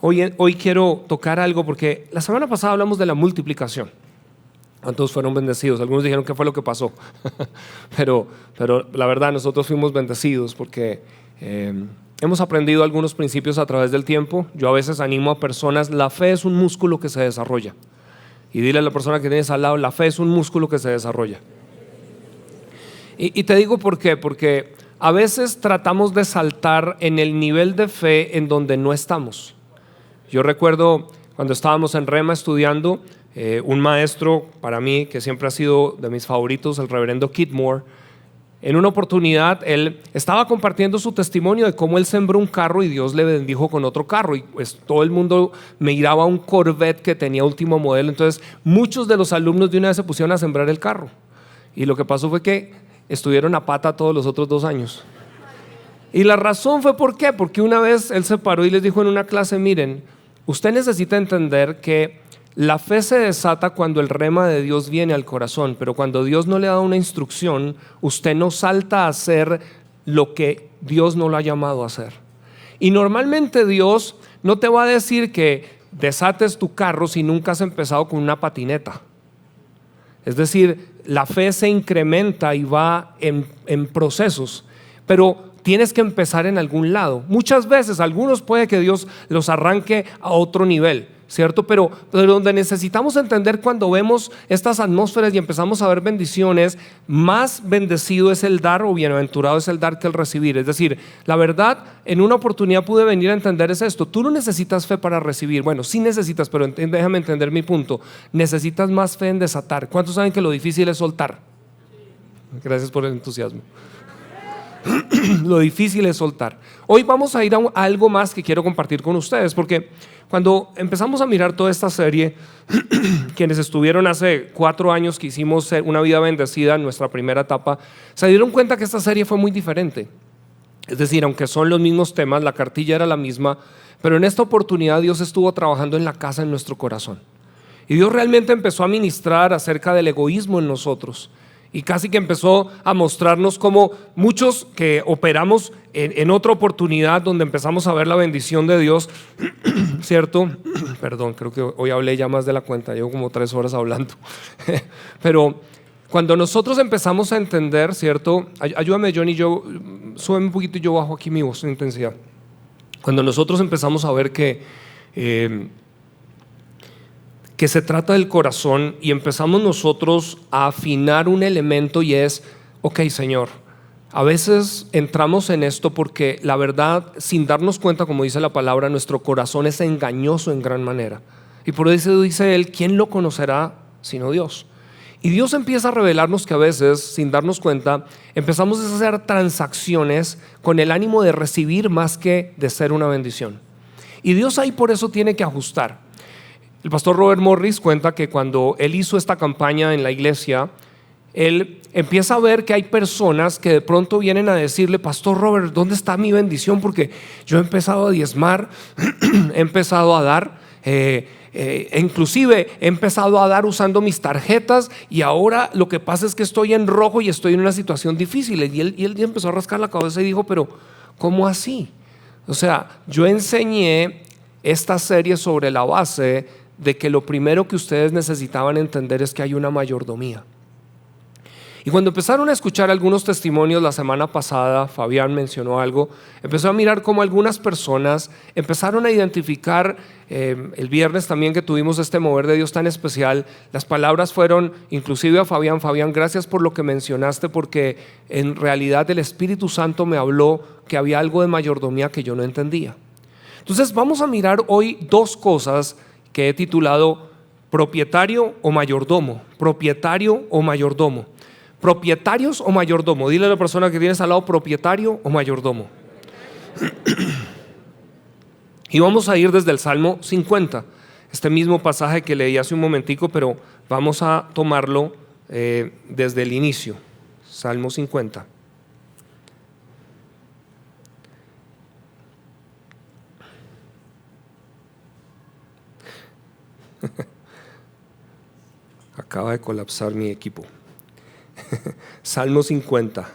hoy quiero tocar algo porque la semana pasada hablamos de la multiplicación. ¿Cuántos fueron bendecidos? Algunos dijeron qué fue lo que pasó. pero la verdad nosotros fuimos bendecidos porque hemos aprendido algunos principios a través del tiempo. Yo a veces animo a personas, la fe es un músculo que se desarrolla. Y dile a la persona que tienes al lado, la fe es un músculo que se desarrolla. Y te digo por qué, porque a veces tratamos de saltar en el nivel de fe en donde no estamos. Yo recuerdo cuando estábamos en Rema estudiando, un maestro para mí que siempre ha sido de mis favoritos, el reverendo Kit Moore, en una oportunidad él estaba compartiendo su testimonio de cómo él sembró un carro y Dios le bendijo con otro carro, y pues todo el mundo miraba un Corvette que tenía último modelo. Entonces muchos de los alumnos de una vez se pusieron a sembrar el carro, y lo que pasó fue que estuvieron a pata todos los otros 2 años. Y la razón fue ¿por qué? Porque una vez él se paró y les dijo en una clase: miren, usted necesita entender que la fe se desata cuando el rema de Dios viene al corazón, pero cuando Dios no le da una instrucción, usted no salta a hacer lo que Dios no lo ha llamado a hacer. Y normalmente Dios no te va a decir que desates tu carro si nunca has empezado con una patineta. Es decir, la fe se incrementa y va en procesos, pero tienes que empezar en algún lado. Muchas veces, algunos puede que Dios los arranque a otro nivel, ¿cierto? Pero donde necesitamos entender, cuando vemos estas atmósferas y empezamos a ver bendiciones, más bendecido es el dar, o bienaventurado es el dar, que el recibir. Es decir, la verdad, en una oportunidad pude venir a entender es esto: tú no necesitas fe para recibir. Bueno, sí necesitas, pero déjame entender mi punto. Necesitas más fe en desatar. ¿Cuántos saben que lo difícil es soltar? Gracias por el entusiasmo. Lo difícil es soltar. Hoy vamos a ir a algo más que quiero compartir con ustedes, porque cuando empezamos a mirar toda esta serie, quienes estuvieron hace 4 años que hicimos Una Vida Bendecida en nuestra primera etapa, se dieron cuenta que esta serie fue muy diferente. Es decir, aunque son los mismos temas, la cartilla era la misma, pero en esta oportunidad Dios estuvo trabajando en la casa, en nuestro corazón. Y Dios realmente empezó a ministrar acerca del egoísmo en nosotros. Y casi que empezó a mostrarnos cómo muchos que operamos en otra oportunidad, donde empezamos a ver la bendición de Dios, ¿cierto? Perdón, creo que hoy hablé ya más de la cuenta, llevo como 3 horas hablando. Pero cuando nosotros empezamos a entender, ¿cierto? Ayúdame, Johnny, súbeme un poquito y yo bajo aquí mi voz en intensidad. Cuando nosotros empezamos a ver que se trata del corazón, y empezamos nosotros a afinar un elemento, y es: ok, Señor, a veces entramos en esto porque la verdad, sin darnos cuenta, como dice la palabra, nuestro corazón es engañoso en gran manera, y por eso dice él: ¿quién lo conocerá sino Dios? Y Dios empieza a revelarnos que a veces, sin darnos cuenta, empezamos a hacer transacciones con el ánimo de recibir más que de ser una bendición, y Dios ahí por eso tiene que ajustar. El pastor Robert Morris cuenta que cuando él hizo esta campaña en la iglesia, él empieza a ver que hay personas que de pronto vienen a decirle: Pastor Robert, ¿dónde está mi bendición? Porque yo he empezado a diezmar, he empezado a dar, inclusive he empezado a dar usando mis tarjetas, y ahora lo que pasa es que estoy en rojo y estoy en una situación difícil. Y él empezó a rascar la cabeza y dijo: pero ¿cómo así? O sea, yo enseñé esta serie sobre la base de que lo primero que ustedes necesitaban entender es que hay una mayordomía. Y cuando empezaron a escuchar algunos testimonios la semana pasada, Fabián mencionó algo, empezó a mirar cómo algunas personas empezaron a identificar, el viernes también que tuvimos este mover de Dios tan especial, las palabras fueron inclusive a Fabián: Fabián, gracias por lo que mencionaste, porque en realidad el Espíritu Santo me habló que había algo de mayordomía que yo no entendía. Entonces vamos a mirar hoy 2 cosas que he titulado propietario o mayordomo. Propietario o mayordomo. Propietarios o mayordomo. Dile a la persona que tienes al lado: propietario o mayordomo. Y vamos a ir desde el Salmo 50, este mismo pasaje que leí hace un momentico, pero vamos a tomarlo desde el inicio. Salmo 50. Acaba de colapsar mi equipo. Salmo 50.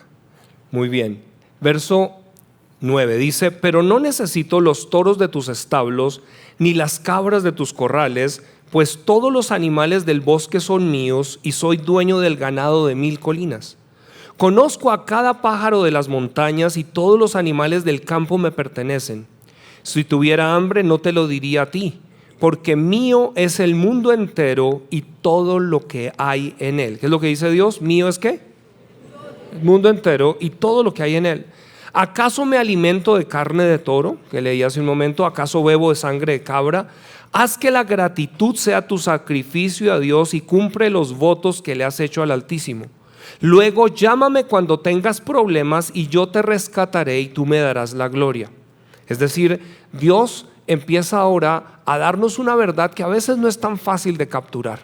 Muy bien. Verso 9 dice: pero no necesito los toros de tus establos, ni las cabras de tus corrales, pues todos los animales del bosque son míos, y soy dueño del ganado de 1000 colinas. Conozco a cada pájaro de las montañas, y todos los animales del campo me pertenecen. Si tuviera hambre no te lo diría a ti, porque mío es el mundo entero y todo lo que hay en él. ¿Qué es lo que dice Dios? ¿Mío es qué? El mundo entero y todo lo que hay en él. ¿Acaso me alimento de carne de toro, que leí hace un momento? ¿Acaso bebo de sangre de cabra? Haz que la gratitud sea tu sacrificio a Dios y cumple los votos que le has hecho al Altísimo. Luego llámame cuando tengas problemas y yo te rescataré y tú me darás la gloria. Es decir, Dios empieza ahora a darnos una verdad que a veces no es tan fácil de capturar.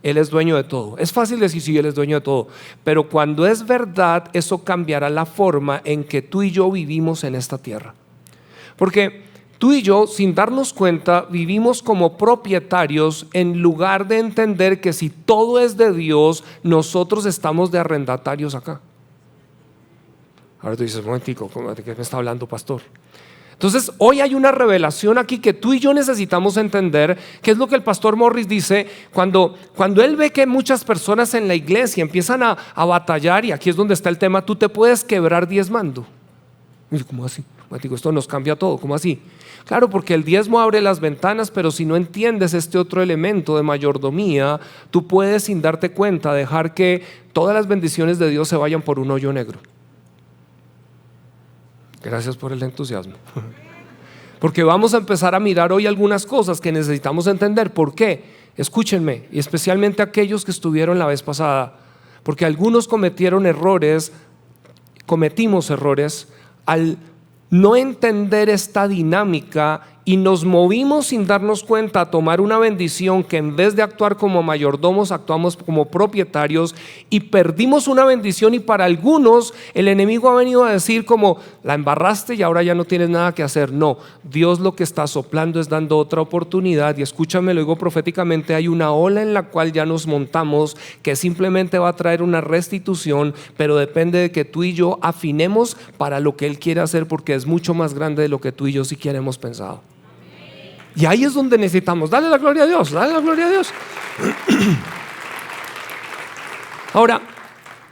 Él es dueño de todo. Es fácil decir sí, Él es dueño de todo, pero cuando es verdad, eso cambiará la forma en que tú y yo vivimos en esta tierra. Porque tú y yo, sin darnos cuenta, vivimos como propietarios en lugar de entender que si todo es de Dios, nosotros estamos de arrendatarios acá. Ahora tú dices: momentico, ¿de qué me está hablando, pastor? Entonces hoy hay una revelación aquí que tú y yo necesitamos entender, que es lo que el pastor Morris dice cuando él ve que muchas personas en la iglesia empiezan a batallar, y aquí es donde está el tema: tú te puedes quebrar diezmando. Y ¿cómo así? Esto nos cambia todo. ¿Cómo así? Claro, porque el diezmo abre las ventanas, pero si no entiendes este otro elemento de mayordomía, tú puedes, sin darte cuenta, dejar que todas las bendiciones de Dios se vayan por un hoyo negro. Gracias por el entusiasmo. Porque vamos a empezar a mirar hoy algunas cosas que necesitamos entender. ¿Por qué? Escúchenme, y especialmente aquellos que estuvieron la vez pasada, porque algunos cometimos errores al no entender esta dinámica, y nos movimos sin darnos cuenta a tomar una bendición que en vez de actuar como mayordomos actuamos como propietarios, y perdimos una bendición. Y para algunos el enemigo ha venido a decir como: la embarraste y ahora ya no tienes nada que hacer. No, Dios lo que está soplando es dando otra oportunidad, y escúchame, lo digo proféticamente, hay una ola en la cual ya nos montamos que simplemente va a traer una restitución, pero depende de que tú y yo afinemos para lo que Él quiere hacer, porque es mucho más grande de lo que tú y yo siquiera hemos pensado. Y ahí es donde necesitamos darle la gloria a Dios, darle la gloria a Dios. Ahora,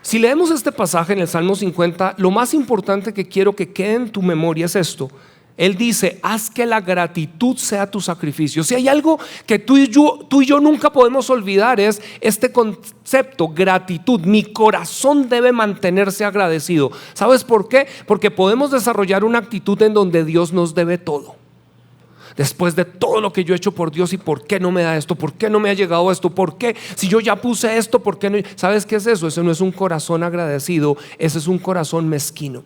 si leemos este pasaje en el Salmo 50, lo más importante que quiero que quede en tu memoria es esto. Él dice: haz que la gratitud sea tu sacrificio. Si hay algo que tú y yo nunca podemos olvidar, es este concepto: gratitud. Mi corazón debe mantenerse agradecido. ¿Sabes por qué? Porque podemos desarrollar una actitud en donde Dios nos debe todo. Después de todo lo que yo he hecho por Dios, ¿y por qué no me da esto? ¿Por qué no me ha llegado esto? ¿Por qué? Si yo ya puse esto, ¿por qué no? ¿Sabes qué es eso? Eso no es un corazón agradecido, ese es un corazón mezquino.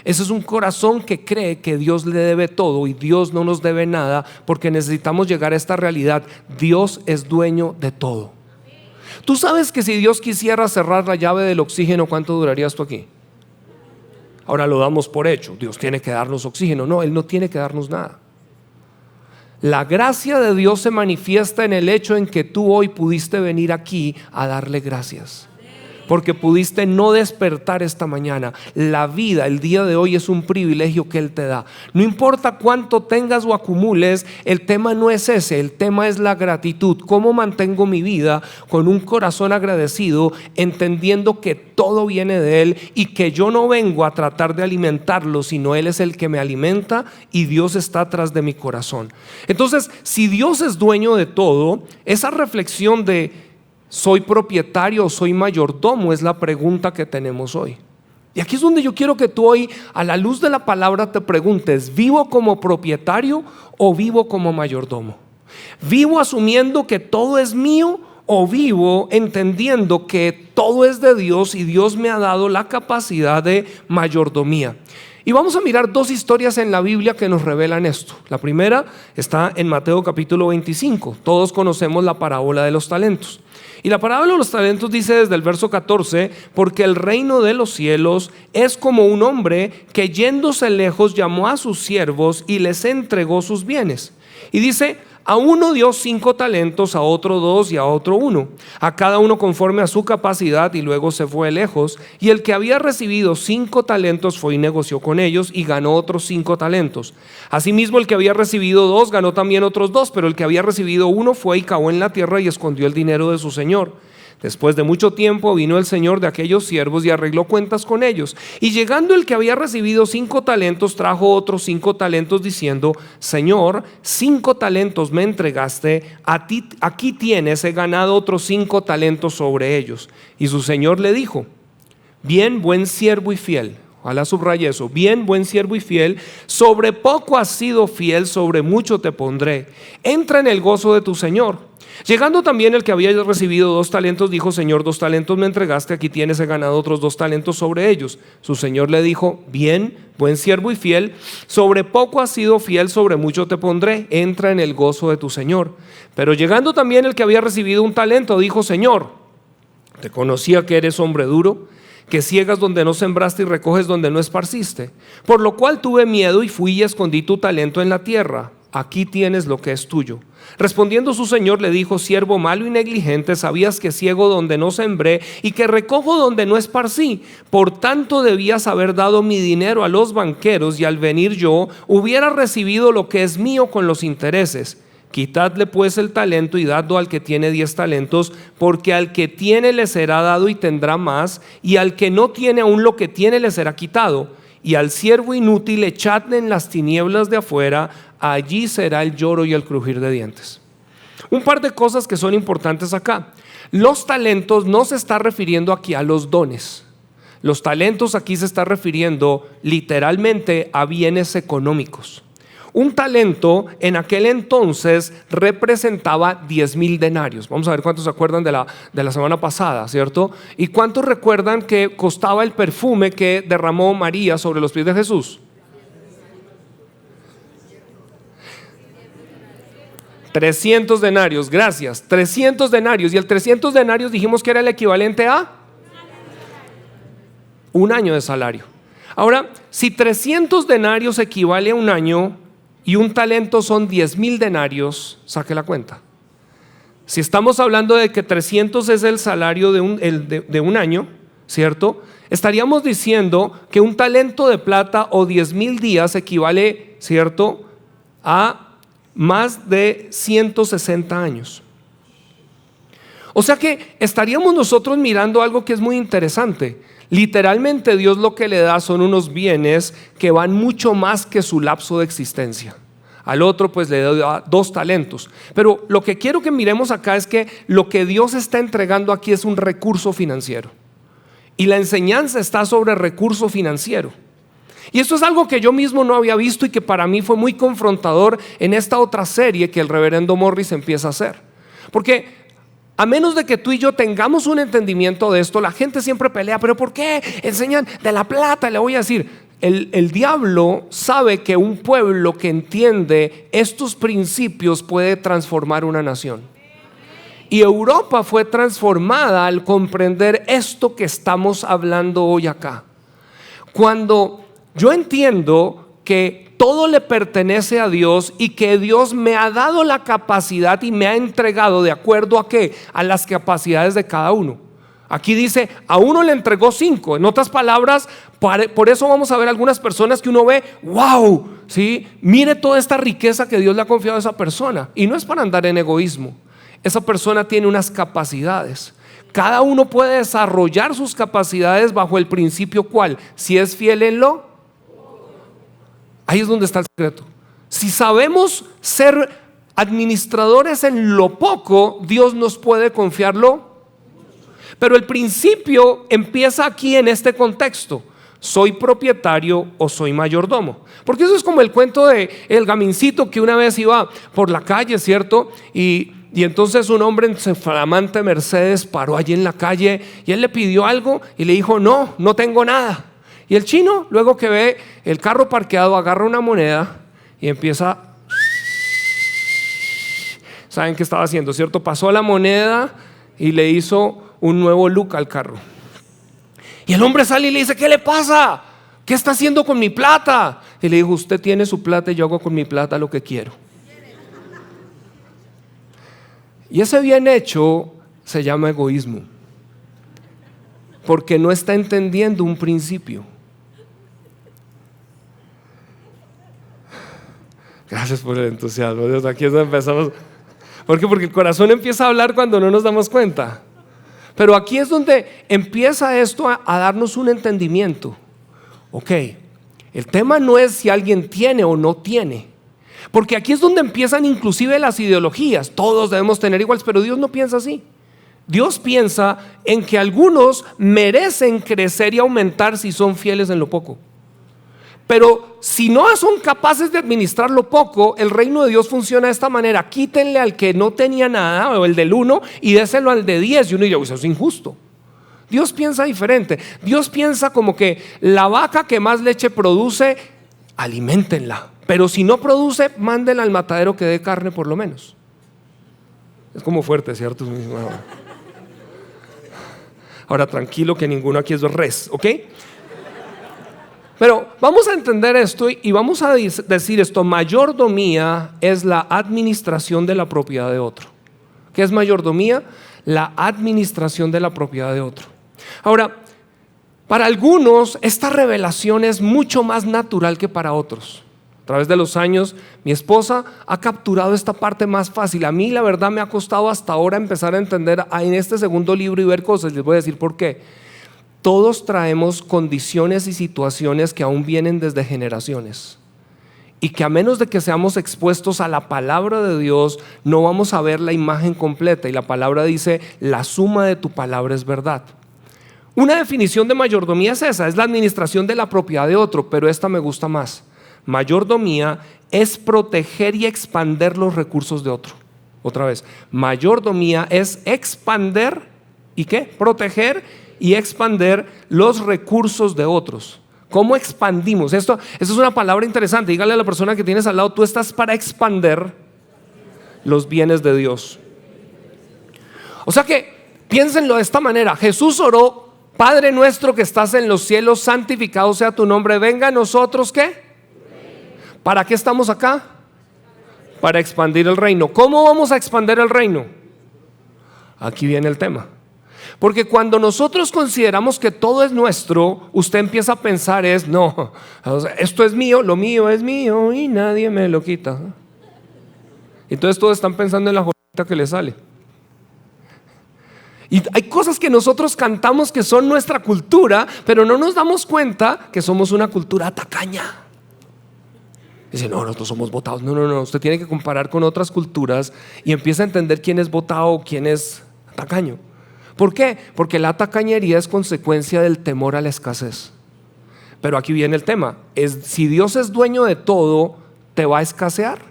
Ese es un corazón que cree que Dios le debe todo y Dios no nos debe nada, porque necesitamos llegar a esta realidad: Dios es dueño de todo. Tú sabes que si Dios quisiera cerrar la llave del oxígeno, ¿cuánto duraría esto aquí? Ahora lo damos por hecho, Dios tiene que darnos oxígeno. No, Él no tiene que darnos nada. La gracia de Dios se manifiesta en el hecho en que tú hoy pudiste venir aquí a darle gracias, porque pudiste no despertar esta mañana. La vida, el día de hoy, es un privilegio que Él te da. No importa cuánto tengas o acumules, el tema no es ese, el tema es la gratitud. ¿Cómo mantengo mi vida con un corazón agradecido, entendiendo que todo viene de Él y que yo no vengo a tratar de alimentarlo, sino Él es el que me alimenta y Dios está atrás de mi corazón? Entonces, si Dios es dueño de todo, esa reflexión de ¿soy propietario o soy mayordomo? Es la pregunta que tenemos hoy. Y aquí es donde yo quiero que tú hoy, a la luz de la palabra, te preguntes: ¿vivo como propietario o vivo como mayordomo? ¿Vivo asumiendo que todo es mío o vivo entendiendo que todo es de Dios y Dios me ha dado la capacidad de mayordomía? Y vamos a mirar dos historias en la Biblia que nos revelan esto. La primera está en Mateo capítulo 25. Todos conocemos la parábola de los talentos. Y la parábola de los talentos dice desde el verso 14: porque el reino de los cielos es como un hombre que, yéndose lejos, llamó a sus siervos y les entregó sus bienes. Y dice, a uno dio 5 talentos, a otro 2 y a otro 1, a cada uno conforme a su capacidad, y luego se fue lejos. Y el que había recibido 5 talentos fue y negoció con ellos y ganó otros 5 talentos. Asimismo el que había recibido 2 ganó también otros 2, pero el que había recibido 1 fue y cavó en la tierra y escondió el dinero de su señor. Después de mucho tiempo vino el señor de aquellos siervos y arregló cuentas con ellos. Y llegando el que había recibido 5 talentos, trajo otros 5 talentos diciendo, Señor, 5 talentos me entregaste, a ti, aquí tienes, he ganado otros 5 talentos sobre ellos. Y su señor le dijo, bien, buen siervo y fiel. Ojalá subraye eso. Bien, buen siervo y fiel, sobre poco has sido fiel, sobre mucho te pondré. Entra en el gozo de tu señor. Llegando también el que había recibido 2 talentos, dijo, Señor, 2 talentos me entregaste, aquí tienes, he ganado otros 2 talentos sobre ellos. Su señor le dijo, bien, buen siervo y fiel, sobre poco has sido fiel, sobre mucho te pondré, entra en el gozo de tu señor. Pero llegando también el que había recibido 1 talento, dijo, Señor, te conocía que eres hombre duro, que ciegas donde no sembraste y recoges donde no esparciste, por lo cual tuve miedo y fui y escondí tu talento en la tierra. Aquí tienes lo que es tuyo. Respondiendo su señor le dijo, siervo malo y negligente, sabías que ciego donde no sembré y que recojo donde no esparcí. Por tanto debías haber dado mi dinero a los banqueros y al venir yo hubiera recibido lo que es mío con los intereses. Quitadle pues el talento y dadlo al que tiene 10 talentos, porque al que tiene le será dado y tendrá más, y al que no tiene aún lo que tiene le será quitado. Y al siervo inútil echadle en las tinieblas de afuera, allí será el lloro y el crujir de dientes. Un par de cosas que son importantes acá. Los talentos no se está refiriendo aquí a los dones. Los talentos aquí se está refiriendo literalmente a bienes económicos. Un talento en aquel entonces representaba 10,000 denarios. Vamos a ver cuántos se acuerdan de la semana pasada, ¿cierto? ¿Y cuántos recuerdan que costaba el perfume que derramó María sobre los pies de Jesús? 300 denarios, gracias. 300 denarios. Y el 300 denarios dijimos que era el equivalente a 1 año de salario. Ahora, si 300 denarios equivale a 1 año y un talento son 10,000 denarios, saque la cuenta. Si estamos hablando de que 300 es el salario de un año, ¿cierto? Estaríamos diciendo que un talento de plata o 10,000 días equivale, ¿cierto?, a más de 160 años. O sea que estaríamos nosotros mirando algo que es muy interesante. Literalmente Dios lo que le da son unos bienes que van mucho más que su lapso de existencia. Al otro pues le da 2 talentos. Pero lo que quiero que miremos acá es que lo que Dios está entregando aquí es un recurso financiero. Y la enseñanza está sobre recurso financiero. Y esto es algo que yo mismo no había visto y que para mí fue muy confrontador en esta otra serie que el reverendo Morris empieza a hacer. Porque a menos de que tú y yo tengamos un entendimiento de esto, la gente siempre pelea, pero ¿por qué enseñan de la plata? Le voy a decir, el diablo sabe que un pueblo que entiende estos principios puede transformar una nación. Y Europa fue transformada al comprender esto que estamos hablando hoy acá. Cuando yo entiendo que todo le pertenece a Dios y que Dios me ha dado la capacidad y me ha entregado de acuerdo a qué, a las capacidades de cada uno. Aquí dice, a uno le entregó 5. En otras palabras, por eso vamos a ver algunas personas que uno ve, wow, ¿sí? Mire toda esta riqueza que Dios le ha confiado a esa persona. Y no es para andar en egoísmo. Esa persona tiene unas capacidades. Cada uno puede desarrollar sus capacidades bajo el principio ¿cuál? Si es fiel en lo, ahí es donde está el secreto. Si sabemos ser administradores en lo poco, Dios nos puede confiarlo. Pero el principio empieza aquí en este contexto. ¿Soy propietario o soy mayordomo? Porque eso es como el cuento de el gamincito que una vez iba por la calle, ¿cierto? Y entonces un hombre en su flamante Mercedes paró allí en la calle y él le pidió algo y le dijo, no tengo nada. Y el chino, luego que ve el carro parqueado, agarra una moneda y empieza. ¿Saben qué estaba haciendo, cierto? Pasó la moneda y le hizo un nuevo look al carro. Y el hombre sale y le dice, ¿qué le pasa? ¿Qué está haciendo con mi plata? Y le dijo, usted tiene su plata y yo hago con mi plata lo que quiero. Y ese bien hecho se llama egoísmo, porque no está entendiendo un principio. Gracias por el entusiasmo, Dios, aquí es donde empezamos. ¿Por qué? Porque el corazón empieza a hablar cuando no nos damos cuenta. Pero aquí es donde empieza esto a darnos un entendimiento. Ok, el tema no es si alguien tiene o no tiene, porque aquí es donde empiezan inclusive las ideologías. Todos debemos tener iguales, pero Dios no piensa así. Dios piensa en que algunos merecen crecer y aumentar si son fieles en lo poco. Pero si no son capaces de administrar lo poco, el reino de Dios funciona de esta manera: quítenle al que no tenía nada, o el del 1, y déselo al de 10. Y uno dice, eso es injusto. Dios piensa diferente. Dios piensa como que la vaca que más leche produce, aliméntenla, pero si no produce, mándenla al matadero que dé carne por lo menos. Es como fuerte, ¿cierto? Ahora tranquilo, que ninguno aquí es res, ¿ok? Pero vamos a entender esto y vamos a decir esto: mayordomía es la administración de la propiedad de otro. ¿Qué es mayordomía? La administración de la propiedad de otro. Ahora, para algunos esta revelación es mucho más natural que para otros. A través de los años, mi esposa ha capturado esta parte más fácil. A mí la verdad me ha costado hasta ahora empezar a entender en este segundo libro y ver cosas. Les voy a decir por qué. Todos traemos condiciones y situaciones que aún vienen desde generaciones, y que a menos de que seamos expuestos a la palabra de Dios, no vamos a ver la imagen completa. Y la palabra dice: la suma de tu palabra es verdad. Una definición de mayordomía es esa: es la administración de la propiedad de otro. Pero esta me gusta más. Mayordomía es proteger y expander los recursos de otro. Otra vez, mayordomía es expander y ¿qué? Proteger y expander los recursos de otros. ¿Cómo expandimos? Esto es una palabra interesante. Dígale a la persona que tienes al lado: tú estás para expander los bienes de Dios. O sea que piénsenlo de esta manera: Jesús oró: Padre nuestro que estás en los cielos, santificado sea tu nombre, venga a nosotros, ¿qué? ¿Para qué estamos acá? Para expandir el reino. ¿Cómo vamos a expandir el reino? Aquí viene el tema. Porque cuando nosotros consideramos que todo es nuestro, usted empieza a pensar no, esto es mío, lo mío es mío y nadie me lo quita. Entonces todos están pensando en la jodita que le sale. Y hay cosas que nosotros cantamos que son nuestra cultura, pero no nos damos cuenta que somos una cultura tacaña. Dice: no, nosotros somos botados. No, usted tiene que comparar con otras culturas y empieza a entender quién es botado o quién es tacaño. ¿Por qué? Porque la tacañería es consecuencia del temor a la escasez. Pero aquí viene el tema: si Dios es dueño de todo, ¿te va a escasear?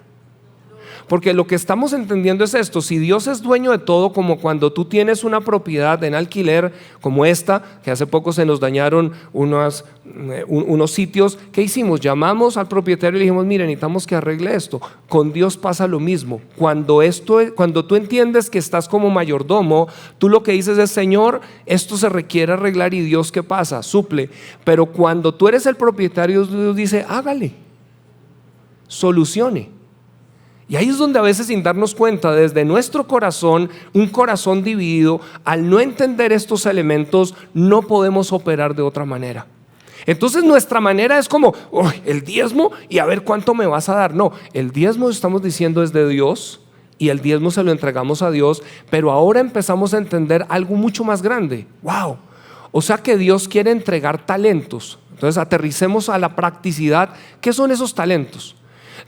Porque lo que estamos entendiendo es esto: si Dios es dueño de todo, como cuando tú tienes una propiedad en alquiler como esta, que hace poco se nos dañaron unos sitios, ¿qué hicimos? Llamamos al propietario y le dijimos: mire, necesitamos que arregle esto. Con Dios pasa lo mismo. Cuando tú entiendes que estás como mayordomo, tú lo que dices es: Señor, esto se requiere arreglar, y Dios, ¿qué pasa? Suple. Pero cuando tú eres el propietario, Dios dice: hágale, solucione. Y ahí es donde a veces, sin darnos cuenta, desde nuestro corazón, un corazón dividido, al no entender estos elementos, no podemos operar de otra manera. Entonces nuestra manera es como: el diezmo y a ver cuánto me vas a dar. No, el diezmo, estamos diciendo, es de Dios, y el diezmo se lo entregamos a Dios. Pero ahora empezamos a entender algo mucho más grande. ¡Wow! O sea que Dios quiere entregar talentos. Entonces aterricemos a la practicidad. ¿Qué son esos talentos?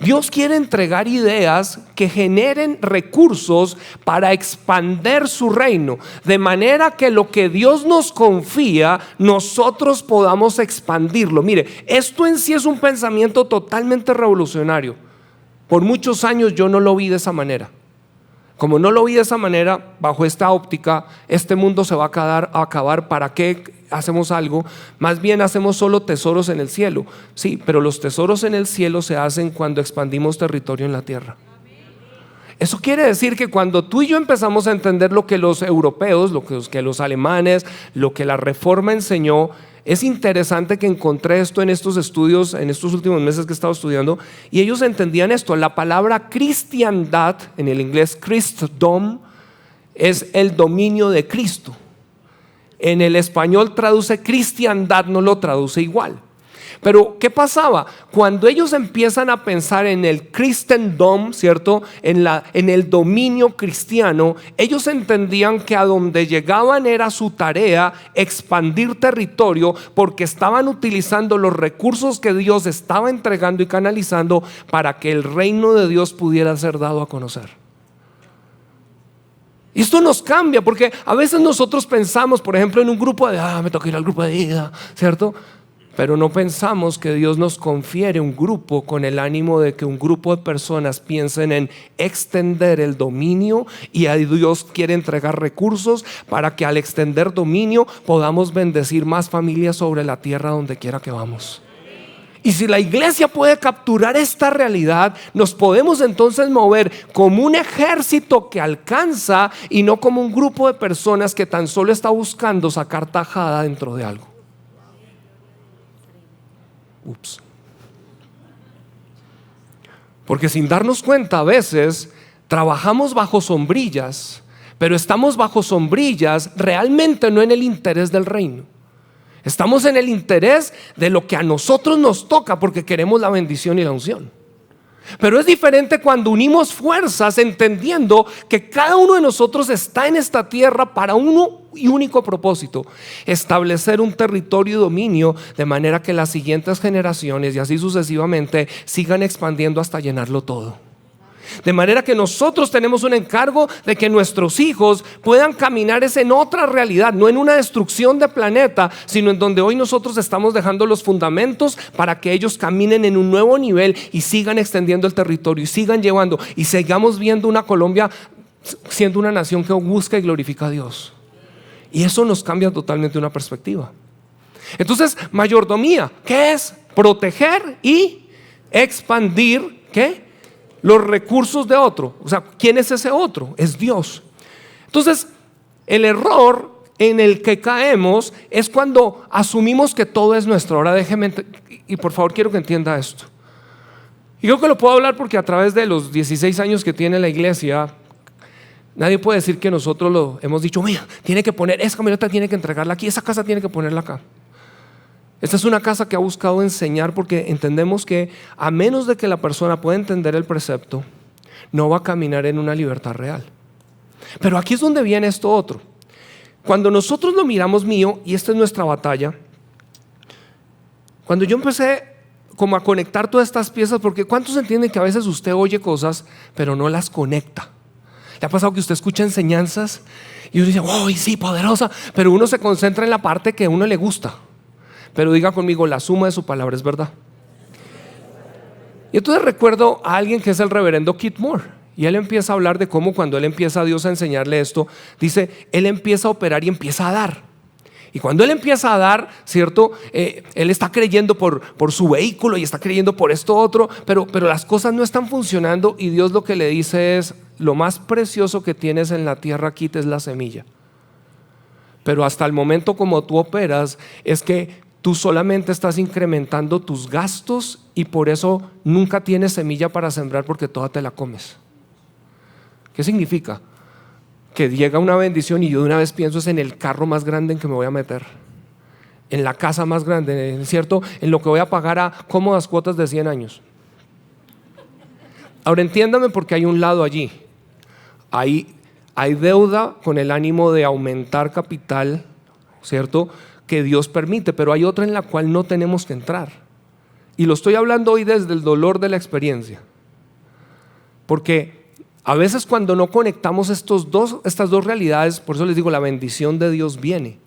Dios quiere entregar ideas que generen recursos para expandir su reino, de manera que lo que Dios nos confía, nosotros podamos expandirlo. Mire, esto en sí es un pensamiento totalmente revolucionario. Por muchos años yo no lo vi de esa manera. Como no lo vi de esa manera, bajo esta óptica, este mundo se va a acabar. ¿Para qué hacemos algo? Más bien hacemos solo tesoros en el cielo. Sí, pero los tesoros en el cielo se hacen cuando expandimos territorio en la tierra. Eso quiere decir que cuando tú y yo empezamos a entender lo que los europeos, lo que los alemanes, lo que la Reforma enseñó, es interesante que encontré esto en estos estudios, en estos últimos meses que he estado estudiando, y ellos entendían esto. La palabra cristiandad, en el inglés Christendom, es el dominio de Cristo. En el español traduce cristiandad, no lo traduce igual. Pero ¿qué pasaba? Cuando ellos empiezan a pensar en el Christendom, ¿cierto? En el dominio cristiano, ellos entendían que a donde llegaban era su tarea expandir territorio, porque estaban utilizando los recursos que Dios estaba entregando y canalizando para que el reino de Dios pudiera ser dado a conocer. Y esto nos cambia, porque a veces nosotros pensamos, por ejemplo, en un grupo de, me toca ir al grupo de vida, ¿cierto? Pero no pensamos que Dios nos confiere un grupo con el ánimo de que un grupo de personas piensen en extender el dominio, y a Dios quiere entregar recursos para que al extender dominio podamos bendecir más familias sobre la tierra donde quiera que vamos. Y si la iglesia puede capturar esta realidad, nos podemos entonces mover como un ejército que alcanza y no como un grupo de personas que tan solo está buscando sacar tajada dentro de algo. Porque sin darnos cuenta, a veces trabajamos bajo sombrillas, pero estamos bajo sombrillas realmente no en el interés del reino. Estamos en el interés de lo que a nosotros nos toca, porque queremos la bendición y la unción. Pero es diferente cuando unimos fuerzas, entendiendo que cada uno de nosotros está en esta tierra para uno y único propósito: establecer un territorio y dominio, de manera que las siguientes generaciones y así sucesivamente sigan expandiendo hasta llenarlo todo. De manera que nosotros tenemos un encargo de que nuestros hijos puedan caminar en otra realidad, no en una destrucción de planeta, sino en donde hoy nosotros estamos dejando los fundamentos para que ellos caminen en un nuevo nivel y sigan extendiendo el territorio y sigan llevando, y sigamos viendo una Colombia siendo una nación que busca y glorifica a Dios. Y eso nos cambia totalmente una perspectiva. Entonces, mayordomía, ¿qué es? Proteger y expandir, ¿qué? Los recursos de otro. O sea, ¿quién es ese otro? Es Dios. Entonces, el error en el que caemos es cuando asumimos que todo es nuestro. Ahora déjeme, y por favor quiero que entienda esto. Y creo que lo puedo hablar porque a través de los 16 años que tiene la iglesia, nadie puede decir que nosotros lo hemos dicho: mira, tiene que poner, esa camioneta tiene que entregarla aquí, esa casa tiene que ponerla acá. Esta es una casa que ha buscado enseñar, porque entendemos que a menos de que la persona pueda entender el precepto, no va a caminar en una libertad real. Pero aquí es donde viene esto otro. Cuando nosotros lo miramos mío, y esta es nuestra batalla, cuando yo empecé como a conectar todas estas piezas, porque ¿cuántos entienden que a veces usted oye cosas pero no las conecta? ¿Le ha pasado que usted escucha enseñanzas y uno dice, ¡oh, sí, poderosa! Pero uno se concentra en la parte que a uno le gusta. Pero diga conmigo, la suma de su palabra es verdad. Y entonces recuerdo a alguien que es el reverendo Keith Moore, y él empieza a hablar de cómo cuando él empieza a Dios a enseñarle esto, dice, él empieza a operar y empieza a dar. Y cuando él empieza a dar, ¿cierto? Él está creyendo por su vehículo y está creyendo por esto otro, pero las cosas no están funcionando, y Dios lo que le dice es: lo más precioso que tienes en la tierra, Keith, es la semilla. Pero hasta el momento como tú operas es que tú solamente estás incrementando tus gastos, y por eso nunca tienes semilla para sembrar, porque toda te la comes. ¿Qué significa? Que llega una bendición y yo de una vez pienso es en el carro más grande en que me voy a meter, en la casa más grande, ¿cierto? En lo que voy a pagar a cómodas cuotas de 100 años. Ahora entiéndame, porque hay un lado allí. Hay deuda con el ánimo de aumentar capital, ¿cierto?, que Dios permite, pero hay otra en la cual no tenemos que entrar. Y lo estoy hablando hoy desde el dolor de la experiencia, porque a veces cuando no conectamos estas dos realidades, por eso les digo, la bendición de Dios viene,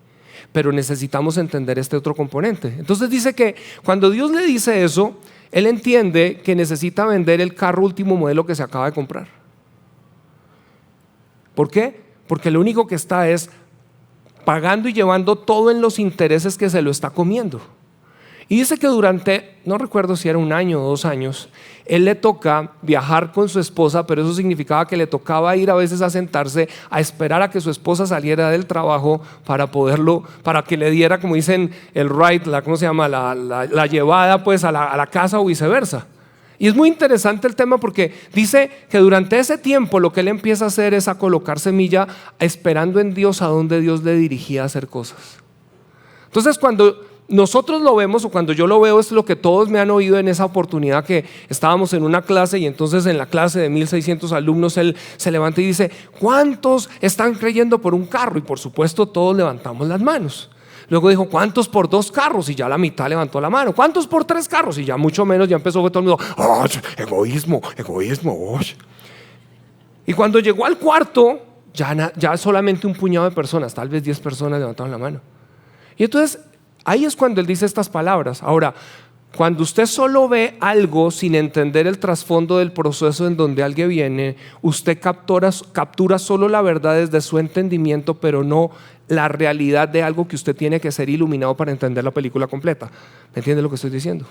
pero necesitamos entender este otro componente. Entonces dice que cuando Dios le dice eso, él entiende que necesita vender el carro último modelo que se acaba de comprar. ¿Por qué? Porque lo único que está es pagando y llevando todo en los intereses que se lo está comiendo. Y dice que durante, no recuerdo si era 1 año o 2 años, él le toca viajar con su esposa, pero eso significaba que le tocaba ir a veces a sentarse a esperar a que su esposa saliera del trabajo para que le diera, como dicen, el ride, ¿cómo se llama? La llevada pues a la casa, o viceversa. Y es muy interesante el tema porque dice que durante ese tiempo lo que él empieza a hacer es a colocar semilla esperando en Dios a donde Dios le dirigía a hacer cosas. Entonces cuando nosotros lo vemos o cuando yo lo veo es lo que todos me han oído en esa oportunidad que estábamos en una clase y entonces en la clase de 1600 alumnos él se levanta y dice: ¿cuántos están creyendo por un carro? Y por supuesto todos levantamos las manos. Luego dijo: ¿cuántos por 2 carros? Y ya la mitad levantó la mano. ¿Cuántos por 3 carros? Y ya mucho menos, ya empezó todo el mundo: ¡oh, egoísmo, egoísmo! Oh! Y cuando llegó al cuarto, ya solamente un puñado de personas, tal vez 10 personas levantaron la mano. Y entonces ahí es cuando él dice estas palabras. Ahora, cuando usted solo ve algo sin entender el trasfondo del proceso en donde alguien viene, usted captura solo la verdad desde su entendimiento, pero no la realidad de algo que usted tiene que ser iluminado para entender la película completa. ¿Me entiende lo que estoy diciendo?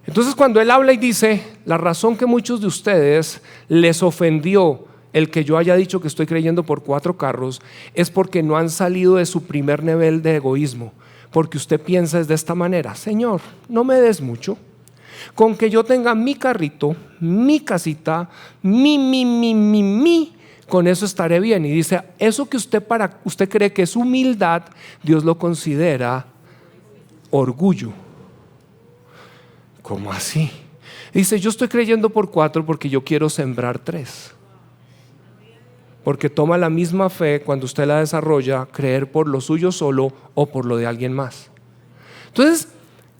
Entonces cuando él habla y dice: la razón que muchos de ustedes les ofendió el que yo haya dicho que estoy creyendo por 4 carros, es porque no han salido de su primer nivel de egoísmo. Porque usted piensa es de esta manera: Señor, no me des mucho, con que yo tenga mi carrito, mi casita, con eso estaré bien. Y dice: eso que usted cree que es humildad, Dios lo considera orgullo. ¿Cómo así? Dice: yo estoy creyendo por 4 porque yo quiero sembrar 3. Porque toma la misma fe cuando usted la desarrolla, creer por lo suyo solo o por lo de alguien más. Entonces,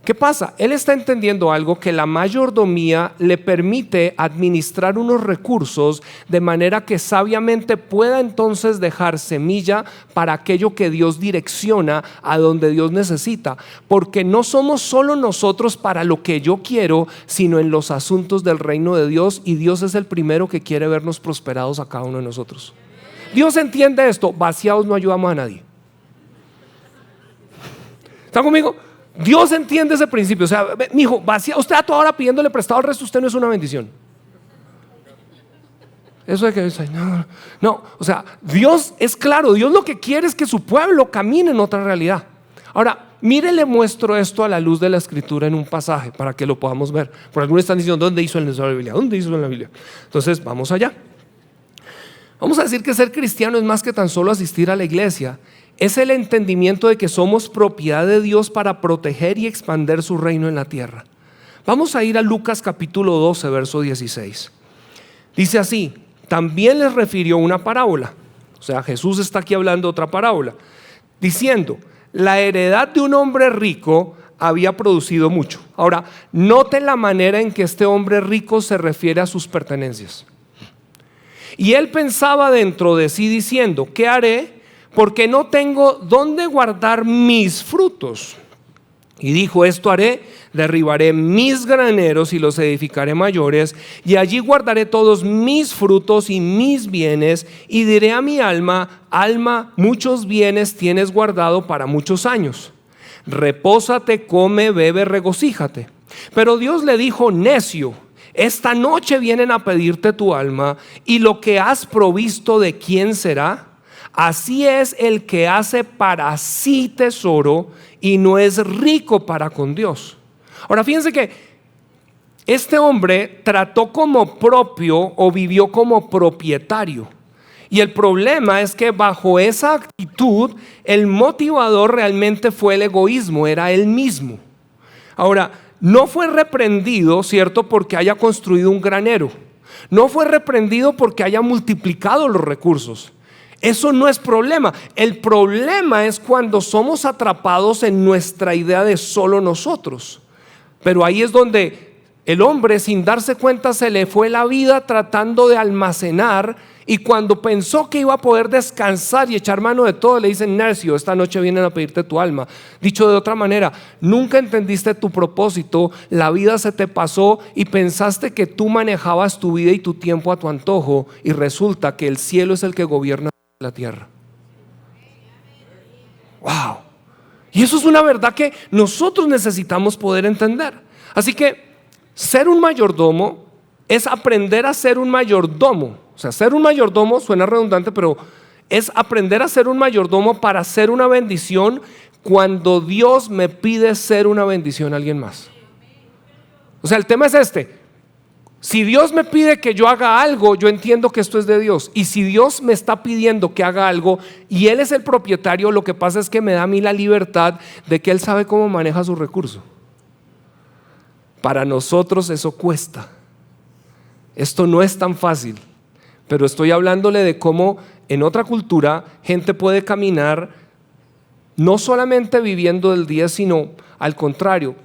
¿qué pasa? Él está entendiendo algo, que la mayordomía le permite administrar unos recursos de manera que sabiamente pueda entonces dejar semilla para aquello que Dios direcciona a donde Dios necesita. Porque no somos solo nosotros para lo que yo quiero, sino en los asuntos del reino de Dios, y Dios es el primero que quiere vernos prosperados a cada uno de nosotros. Dios entiende esto. Vaciados no ayudamos a nadie. ¿Están conmigo? Dios entiende ese principio. O sea, mi hijo, usted a toda hora pidiéndole prestado al resto, usted no es una bendición. Eso de que no, o sea, Dios es claro. Dios lo que quiere es que su pueblo camine en otra realidad. Ahora, mire, le muestro esto a la luz de la escritura en un pasaje para que lo podamos ver. Por algunos están diciendo: ¿dónde hizo en la Biblia? ¿Dónde hizo en la Biblia? Entonces, vamos allá. Vamos a decir que ser cristiano es más que tan solo asistir a la iglesia. Es el entendimiento de que somos propiedad de Dios para proteger y expandir su reino en la tierra. Vamos a ir a Lucas capítulo 12, verso 16. Dice así: también les refirió una parábola. O sea, Jesús está aquí hablando otra parábola, diciendo: la heredad de un hombre rico había producido mucho. Ahora, noten la manera en que este hombre rico se refiere a sus pertenencias. Y él pensaba dentro de sí diciendo: ¿qué haré? Porque no tengo dónde guardar mis frutos. Y dijo: esto haré: derribaré mis graneros y los edificaré mayores, y allí guardaré todos mis frutos y mis bienes, y diré a mi alma: alma, muchos bienes tienes guardado para muchos años. Repósate, come, bebe, regocíjate. Pero Dios le dijo: necio, esta noche vienen a pedirte tu alma, y lo que has provisto, ¿de quién será? Así es el que hace para sí tesoro y no es rico para con Dios. Ahora fíjense que este hombre trató como propio o vivió como propietario. Y el problema es que bajo esa actitud el motivador realmente fue el egoísmo, era él mismo. Ahora, no fue reprendido, ¿cierto?, porque haya construido un granero. No fue reprendido porque haya multiplicado los recursos. Eso no es problema. El problema es cuando somos atrapados en nuestra idea de solo nosotros. Pero ahí es donde el hombre, sin darse cuenta, se le fue la vida tratando de almacenar, y cuando pensó que iba a poder descansar y echar mano de todo, le dicen: necio, esta noche vienen a pedirte tu alma. Dicho de otra manera, nunca entendiste tu propósito, la vida se te pasó y pensaste que tú manejabas tu vida y tu tiempo a tu antojo, y resulta que el cielo es el que gobierna la tierra. Wow. Y eso es una verdad que nosotros necesitamos poder entender. Así que ser un mayordomo es aprender a ser un mayordomo. O sea, ser un mayordomo suena redundante, pero es aprender a ser un mayordomo para ser una bendición cuando Dios me pide ser una bendición a alguien más. O sea, el tema es este: si Dios me pide que yo haga algo, yo entiendo que esto es de Dios. Y si Dios me está pidiendo que haga algo y Él es el propietario, lo que pasa es que me da a mí la libertad de que Él sabe cómo maneja sus recursos. Para nosotros eso cuesta. Esto no es tan fácil, pero estoy hablándole de cómo en otra cultura gente puede caminar no solamente viviendo del día, sino al contrario.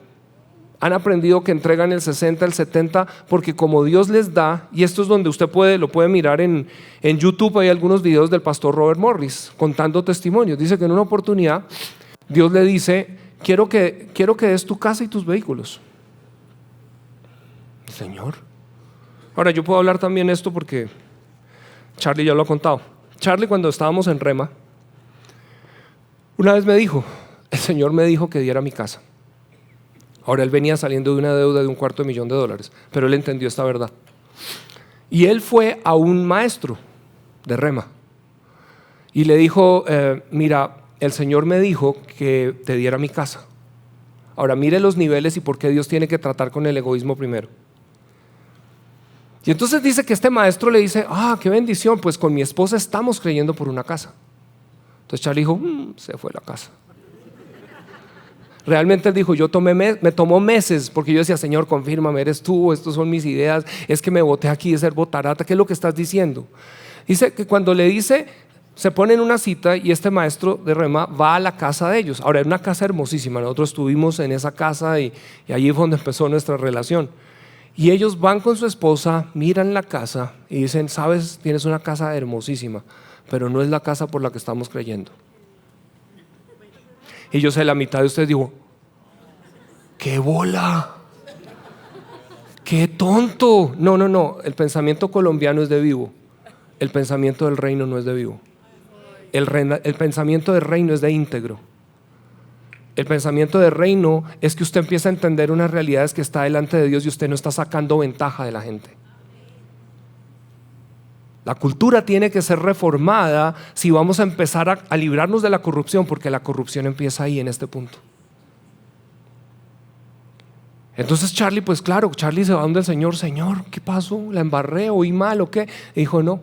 Han aprendido que entregan el 60, el 70, porque como Dios les da, y esto es donde usted lo puede mirar en YouTube, hay algunos videos del pastor Robert Morris contando testimonios. Dice que en una oportunidad Dios le dice: quiero que des tu casa y tus vehículos. Señor. Ahora yo puedo hablar también esto porque Charlie ya lo ha contado. Charlie, cuando estábamos en Rema, una vez me dijo: el Señor me dijo que diera mi casa. Ahora él venía saliendo de una deuda de $250,000, pero él entendió esta verdad. Y él fue a un maestro de Rema y le dijo: mira, el Señor me dijo que te diera mi casa. Ahora mire los niveles y por qué Dios tiene que tratar con el egoísmo primero. Y entonces dice que este maestro le dice: qué bendición, pues con mi esposa estamos creyendo por una casa. Entonces Charlie dijo: se fue la casa. Realmente él dijo: me tomó meses, porque yo decía: Señor, confírmame, eres tú, estas son mis ideas, es que me boté aquí de ser botarata, ¿qué es lo que estás diciendo? Dice que cuando le dice, se pone en una cita y este maestro de Rema va a la casa de ellos. Ahora, era una casa hermosísima, nosotros estuvimos en esa casa y allí fue donde empezó nuestra relación. Y ellos van con su esposa, miran la casa y dicen: sabes, tienes una casa hermosísima, pero no es la casa por la que estamos creyendo. Y yo sé, la mitad de ustedes digo: ¡qué bola! ¡Qué tonto! No, el pensamiento colombiano es de vivo. El pensamiento del reino no es de vivo. El pensamiento del reino es de íntegro. El pensamiento del reino es que usted empieza a entender unas realidades que está delante de Dios y usted no está sacando ventaja de la gente. La cultura tiene que ser reformada si vamos a empezar a librarnos de la corrupción, porque la corrupción empieza ahí, en este punto. Entonces Charlie, pues claro, Charlie se va donde el Señor: Señor, ¿qué pasó? ¿La embarré? ¿Oí mal o qué? Y dijo: no,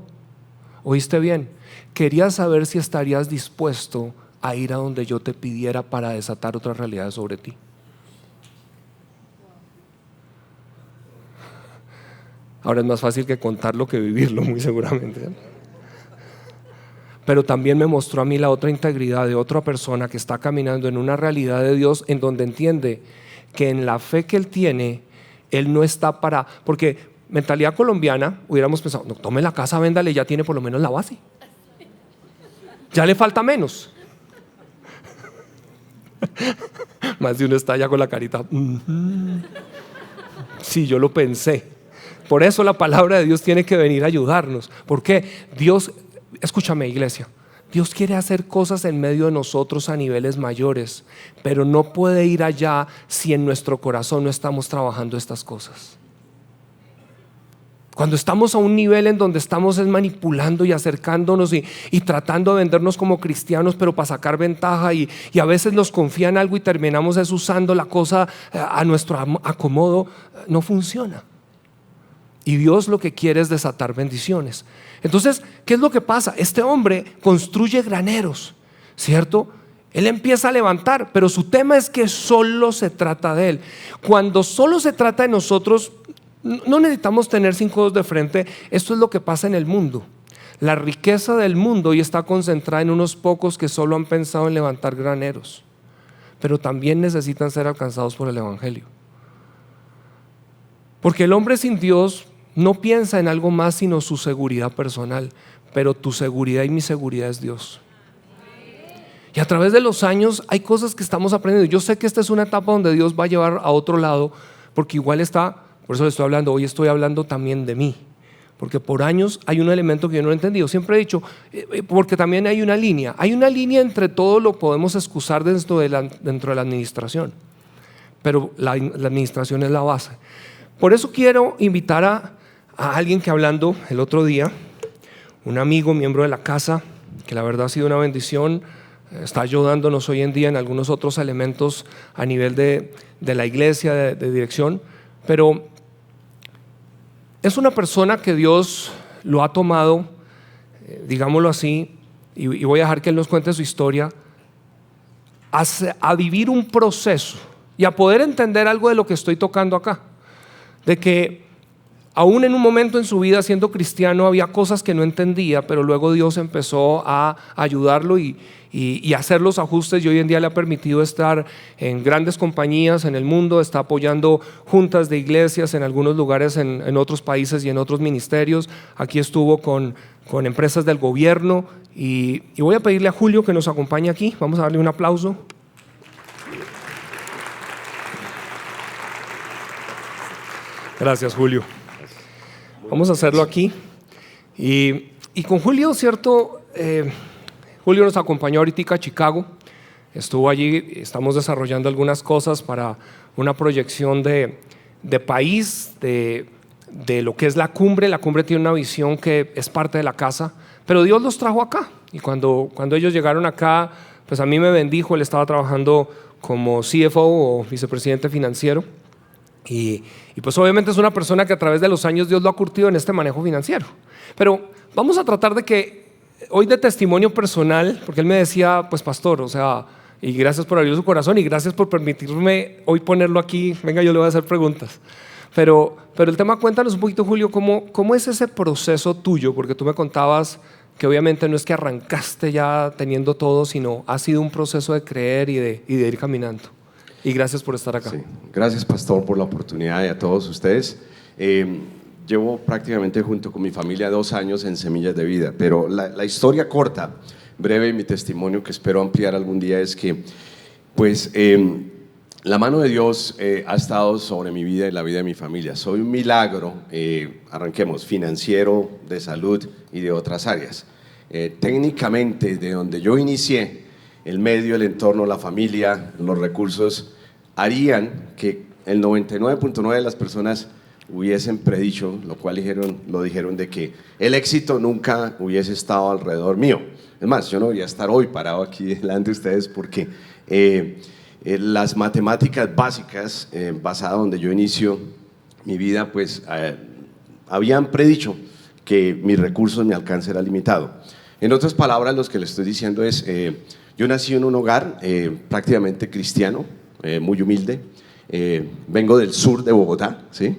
oíste bien. Quería saber si estarías dispuesto a ir a donde yo te pidiera para desatar otras realidades sobre ti. Ahora es más fácil que contarlo que vivirlo, muy seguramente. Pero también me mostró a mí la otra integridad de otra persona que está caminando en una realidad de Dios, en donde entiende que en la fe que él tiene, él no está para... Porque mentalidad colombiana, hubiéramos pensado: no, tome la casa, véndale, ya tiene por lo menos la base. Ya le falta menos. Más de uno está ya con la carita. Sí, yo lo pensé. Por eso la palabra de Dios tiene que venir a ayudarnos. Porque Dios, escúchame, iglesia, Dios quiere hacer cosas en medio de nosotros a niveles mayores, pero no puede ir allá si en nuestro corazón no estamos trabajando estas cosas. Cuando estamos a un nivel en donde estamos manipulando y acercándonos y tratando de vendernos como cristianos, pero para sacar ventaja, y a veces nos confían algo y terminamos usando la cosa a nuestro acomodo, no funciona. Y Dios lo que quiere es desatar bendiciones. Entonces, ¿qué es lo que pasa? Este hombre construye graneros, ¿cierto? Él empieza a levantar, pero su tema es que solo se trata de él. Cuando solo se trata de nosotros, no necesitamos tener 5 dedos de frente. Esto es lo que pasa en el mundo. La riqueza del mundo hoy está concentrada en unos pocos que solo han pensado en levantar graneros, pero también necesitan ser alcanzados por el evangelio. Porque el hombre sin Dios no piensa en algo más sino su seguridad personal, pero tu seguridad y mi seguridad es Dios. Y a través de los años hay cosas que estamos aprendiendo. Yo sé que esta es una etapa donde Dios va a llevar a otro lado, porque igual está... Por eso le estoy hablando, hoy estoy hablando también de mí, porque por años hay un elemento que yo no he entendido. Siempre he dicho, porque también hay una línea entre todo lo podemos excusar dentro de la administración, pero la administración es la base. Por eso quiero invitar a alguien que, hablando el otro día, un amigo, miembro de la casa, que la verdad ha sido una bendición, está ayudándonos hoy en día en algunos otros elementos a nivel de la iglesia, de dirección. pero es una persona que Dios lo ha tomado, digámoslo así, y voy a dejar que él nos cuente su historia, a vivir un proceso y a poder entender algo de lo que estoy tocando acá, de que aún en un momento en su vida siendo cristiano había cosas que no entendía, pero luego Dios empezó a ayudarlo y hacer los ajustes, y hoy en día le ha permitido estar en grandes compañías en el mundo, está apoyando juntas de iglesias en algunos lugares en otros países y en otros ministerios. Aquí estuvo con empresas del gobierno y voy a pedirle a Julio que nos acompañe aquí. Vamos a darle un aplauso. Gracias, Julio. Vamos a hacerlo aquí. Y con Julio, ¿cierto? Julio nos acompañó ahorita a Chicago. Estuvo allí, estamos desarrollando algunas cosas para una proyección de país, de lo que es la cumbre. La cumbre tiene una visión que es parte de la casa, pero Dios los trajo acá. Y cuando ellos llegaron acá, pues a mí me bendijo. Él estaba trabajando como CFO o vicepresidente financiero. Y pues obviamente es una persona que a través de los años Dios lo ha curtido en este manejo financiero. Pero vamos a tratar de que hoy, de testimonio personal, porque él me decía, pues pastor, o sea, y gracias por abrir su corazón y gracias por permitirme hoy ponerlo aquí. Venga, yo le voy a hacer preguntas. Pero el tema, cuéntanos un poquito, Julio, ¿cómo es ese proceso tuyo? Porque tú me contabas que obviamente no es que arrancaste ya teniendo todo, sino ha sido un proceso de creer y de ir caminando. Y gracias por estar acá. Sí, gracias, pastor, por la oportunidad, y a todos ustedes. Llevo prácticamente junto con mi familia 2 años en Semillas de Vida, pero la historia corta, breve, y mi testimonio que espero ampliar algún día es que, pues, la mano de Dios ha estado sobre mi vida y la vida de mi familia. Soy un milagro, arranquemos, financiero, de salud y de otras áreas. Técnicamente, de donde yo inicié, el medio, el entorno, la familia, los recursos harían que el 99.9 de las personas hubiesen predicho, lo cual dijeron de que el éxito nunca hubiese estado alrededor mío. Es más, yo no debería estar hoy parado aquí delante de ustedes porque las matemáticas básicas, basadas donde yo inicio mi vida, pues habían predicho que mis recursos, mi alcance era limitado. En otras palabras, lo que les estoy diciendo es, yo nací en un hogar prácticamente cristiano, muy humilde. Vengo del sur de Bogotá, ¿sí?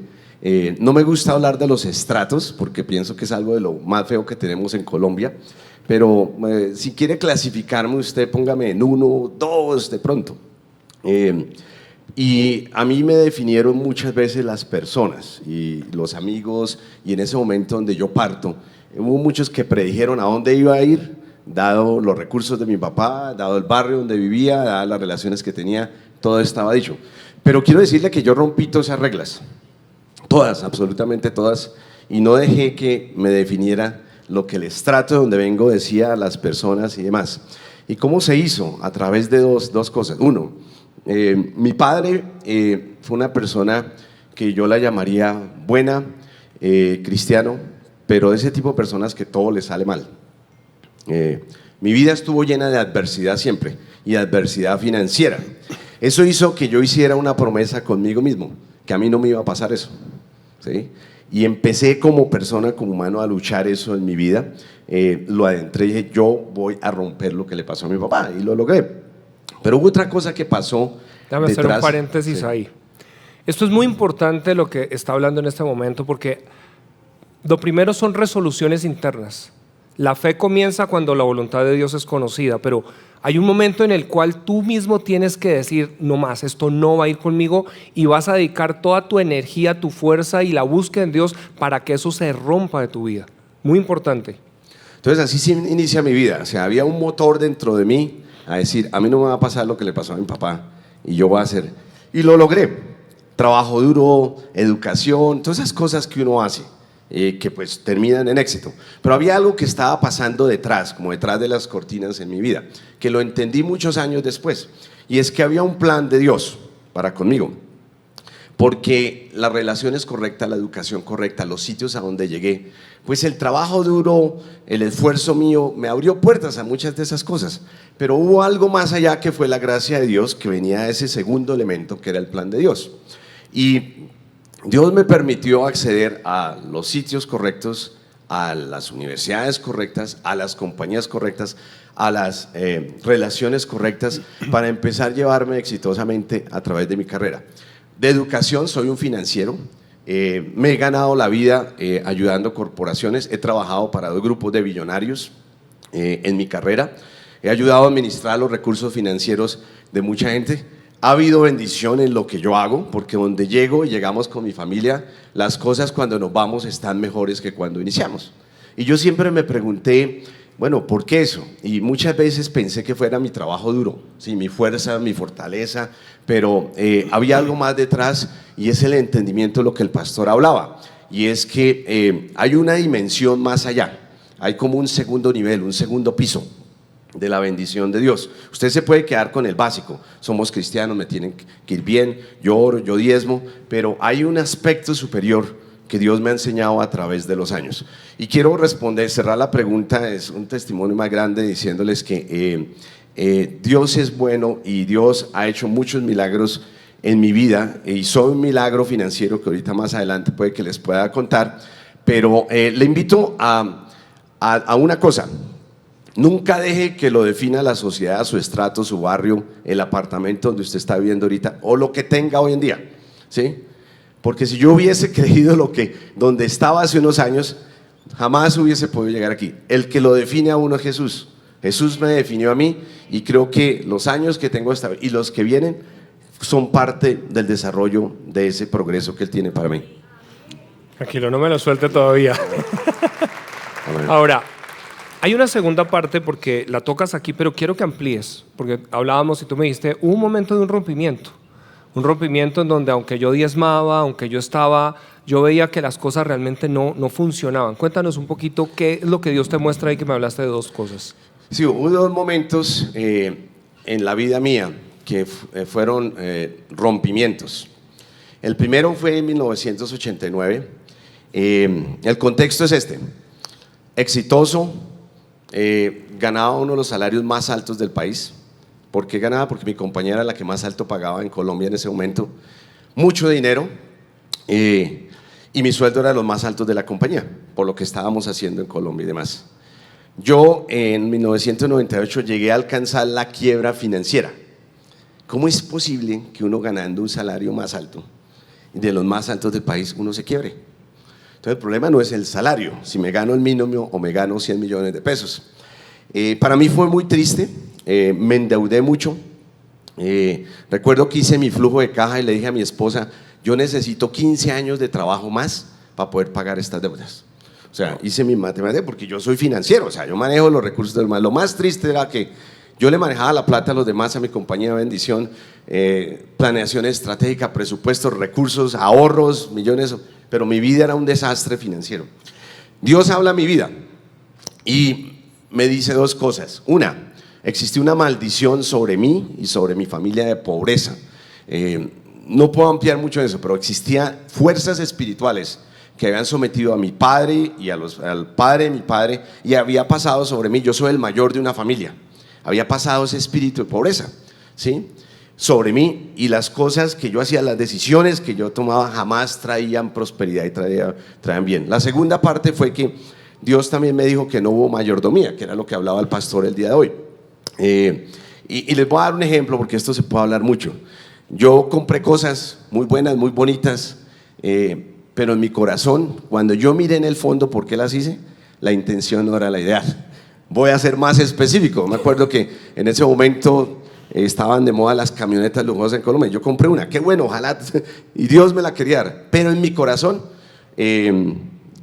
No me gusta hablar de los estratos porque pienso que es algo de lo más feo que tenemos en Colombia, pero si quiere clasificarme usted, póngame en 1, 2 de pronto. Y a mí me definieron muchas veces las personas y los amigos, y en ese momento donde yo parto, hubo muchos que predijeron a dónde iba a ir, dado los recursos de mi papá, dado el barrio donde vivía, dadas las relaciones que tenía, todo estaba dicho. Pero quiero decirle que yo rompí todas esas reglas, todas, absolutamente todas, y no dejé que me definiera lo que el estrato de donde vengo decía a las personas y demás. ¿Y cómo se hizo? A través de dos cosas. Uno, mi padre fue una persona que yo la llamaría buena, cristiano, pero de ese tipo de personas que todo le sale mal. Mi vida estuvo llena de adversidad siempre, y de adversidad financiera. Eso hizo que yo hiciera una promesa conmigo mismo, que a mí no me iba a pasar eso, ¿sí? Y empecé como persona, como humano, a luchar eso en mi vida. Lo adentré y dije, yo voy a romper lo que le pasó a mi papá, y lo logré. Pero hubo otra cosa que pasó. Déjame hacer un paréntesis, sí, ahí. Esto es muy importante lo que está hablando en este momento, porque lo primero son resoluciones internas. La fe comienza cuando la voluntad de Dios es conocida, pero hay un momento en el cual tú mismo tienes que decir, no más, esto no va a ir conmigo, y vas a dedicar toda tu energía, tu fuerza y la búsqueda en Dios para que eso se rompa de tu vida. Muy importante. Entonces así se inicia mi vida. O sea, había un motor dentro de mí a decir, a mí no me va a pasar lo que le pasó a mi papá, y yo voy a hacer. Y lo logré. Trabajo duro, educación, todas esas cosas que uno hace. Que pues terminan en éxito. Pero había algo que estaba pasando detrás, como detrás de las cortinas en mi vida, que lo entendí muchos años después, y es que había un plan de Dios para conmigo, porque la relación es correcta, la educación correcta, los sitios a donde llegué, pues el trabajo duro, el esfuerzo mío me abrió puertas a muchas de esas cosas, pero hubo algo más allá que fue la gracia de Dios, que venía de ese segundo elemento que era el plan de Dios. Y Dios me permitió acceder a los sitios correctos, a las universidades correctas, a las compañías correctas, a las relaciones correctas para empezar a llevarme exitosamente a través de mi carrera. De educación soy un financiero, me he ganado la vida ayudando corporaciones, he trabajado para 2 grupos de billonarios en mi carrera, he ayudado a administrar los recursos financieros de mucha gente. Ha habido bendición en lo que yo hago, porque donde llego y llegamos con mi familia, las cosas cuando nos vamos están mejores que cuando iniciamos. Y yo siempre me pregunté, bueno, ¿por qué eso? Y muchas veces pensé que fuera mi trabajo duro, sí, mi fuerza, mi fortaleza, pero había algo más detrás y es el entendimiento de lo que el pastor hablaba. Y es que hay una dimensión más allá, hay como un segundo nivel, un segundo piso de la bendición de Dios. Usted se puede quedar con el básico, somos cristianos, me tienen que ir bien, yo oro, yo diezmo, pero hay un aspecto superior que Dios me ha enseñado a través de los años. Y quiero responder, cerrar la pregunta, es un testimonio más grande diciéndoles que Dios es bueno y Dios ha hecho muchos milagros en mi vida y soy un milagro financiero que ahorita más adelante puede que les pueda contar, pero le invito a una cosa. Nunca deje que lo defina la sociedad, su estrato, su barrio, el apartamento donde usted está viviendo ahorita o lo que tenga hoy en día, ¿sí? Porque si yo hubiese creído donde estaba hace unos años, jamás hubiese podido llegar aquí. El que lo define a uno es Jesús. Jesús me definió a mí y creo que los años que tengo hasta y los que vienen son parte del desarrollo de ese progreso que Él tiene para mí. Tranquilo, no me lo suelte todavía. Ahora, hay una segunda parte porque la tocas aquí, pero quiero que amplíes, porque hablábamos y tú me dijiste, hubo un momento de un rompimiento en donde aunque yo diezmaba, aunque yo veía que las cosas realmente no funcionaban. Cuéntanos un poquito qué es lo que Dios te muestra ahí, que me hablaste de 2 cosas. Sí, hubo 2 momentos en la vida mía que fueron rompimientos. El primero fue en 1989. El contexto es este: exitoso, ganaba uno de los salarios más altos del país. ¿Por qué ganaba? Porque mi compañera era la que más alto pagaba en Colombia en ese momento. Mucho dinero y mi sueldo era de los más altos de la compañía, por lo que estábamos haciendo en Colombia y demás. Yo en 1998 llegué a alcanzar la quiebra financiera. ¿Cómo es posible que uno ganando un salario más alto, de los más altos del país, uno se quiebre? Entonces el problema no es el salario, si me gano el mínimo o me gano 100 millones de pesos. Para mí fue muy triste, me endeudé mucho. Recuerdo que hice mi flujo de caja y le dije a mi esposa, yo necesito 15 años de trabajo más para poder pagar estas deudas. O sea, hice mi matemática porque yo soy financiero, o sea, yo manejo los recursos de los demás. Lo más triste era que yo le manejaba la plata a los demás, a mi compañía de bendición, planeación estratégica, presupuestos, recursos, ahorros, millones, pero mi vida era un desastre financiero. Dios habla a mi vida y me dice 2 cosas. Una, existía una maldición sobre mí y sobre mi familia de pobreza. No puedo ampliar mucho en eso, pero existían fuerzas espirituales que habían sometido a mi padre y al padre de mi padre y había pasado sobre mí. Yo soy el mayor de una familia. Había pasado ese espíritu de pobreza, ¿sí?, sobre mí, y las cosas que yo hacía, las decisiones que yo tomaba jamás traían prosperidad y traían bien. La segunda parte fue que Dios también me dijo que no hubo mayordomía, que era lo que hablaba el pastor el día de hoy. Y les voy a dar un ejemplo porque esto se puede hablar mucho. Yo compré cosas muy buenas, muy bonitas, pero en mi corazón, cuando yo miré en el fondo por qué las hice, la intención no era la ideal. Voy a ser más específico. Me acuerdo que en ese momento estaban de moda las camionetas lujosas en Colombia. Yo compré una, qué bueno, ojalá, y Dios me la quería dar. Pero en mi corazón,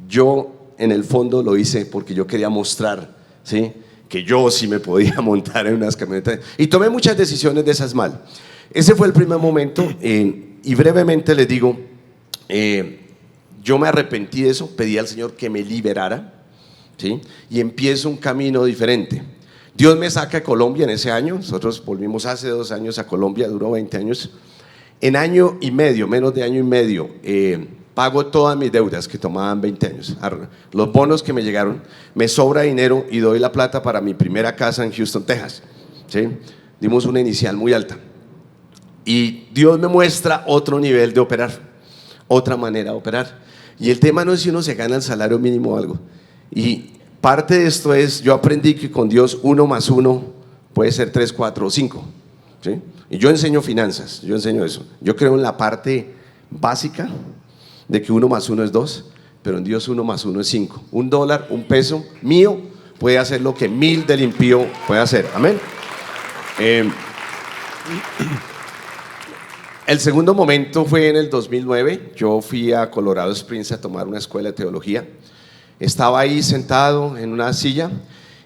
yo en el fondo lo hice porque yo quería mostrar, ¿sí?, que yo sí me podía montar en unas camionetas. Y tomé muchas decisiones de esas mal. Ese fue el primer momento. Y brevemente les digo, yo me arrepentí de eso, pedí al Señor que me liberara, ¿sí?, y empiezo un camino diferente. Dios me saca de Colombia en ese año. Nosotros volvimos hace 2 años a Colombia, duró 20 años. En año y medio, menos de año y medio, pago todas mis deudas que tomaban 20 años. Los bonos que me llegaron, me sobra dinero y doy la plata para mi primera casa en Houston, Texas, ¿sí? Dimos una inicial muy alta. Y Dios me muestra otro nivel de operar, otra manera de operar. Y el tema no es si uno se gana el salario mínimo o algo. Y parte de esto es, yo aprendí que con Dios 1 más 1 puede ser 3, 4 o 5. ¿Sí? Y yo enseño finanzas, yo enseño eso. Yo creo en la parte básica de que 1 más 1 es 2, pero en Dios 1 más 1 es 5. $1, un peso mío puede hacer lo que 1000 del impío puede hacer. Amén. El segundo momento fue en el 2009. Yo fui a Colorado Springs a tomar una escuela de teología. Estaba ahí sentado en una silla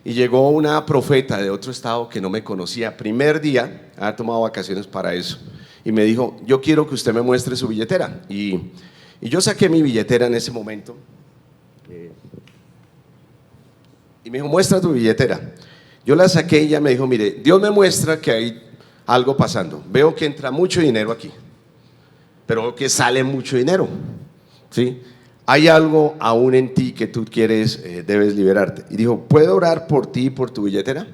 y llegó una profeta de otro estado que no me conocía. Primer día, había tomado vacaciones para eso. Y me dijo, yo quiero que usted me muestre su billetera. Y yo saqué mi billetera en ese momento. Y me dijo, muestra tu billetera. Yo la saqué y ella me dijo, mire, Dios me muestra que hay algo pasando. Veo que entra mucho dinero aquí, pero veo que sale mucho dinero. ¿Sí? Hay algo aún en ti que tú quieres, debes liberarte. Y dijo, ¿puedo orar por ti y por tu billetera?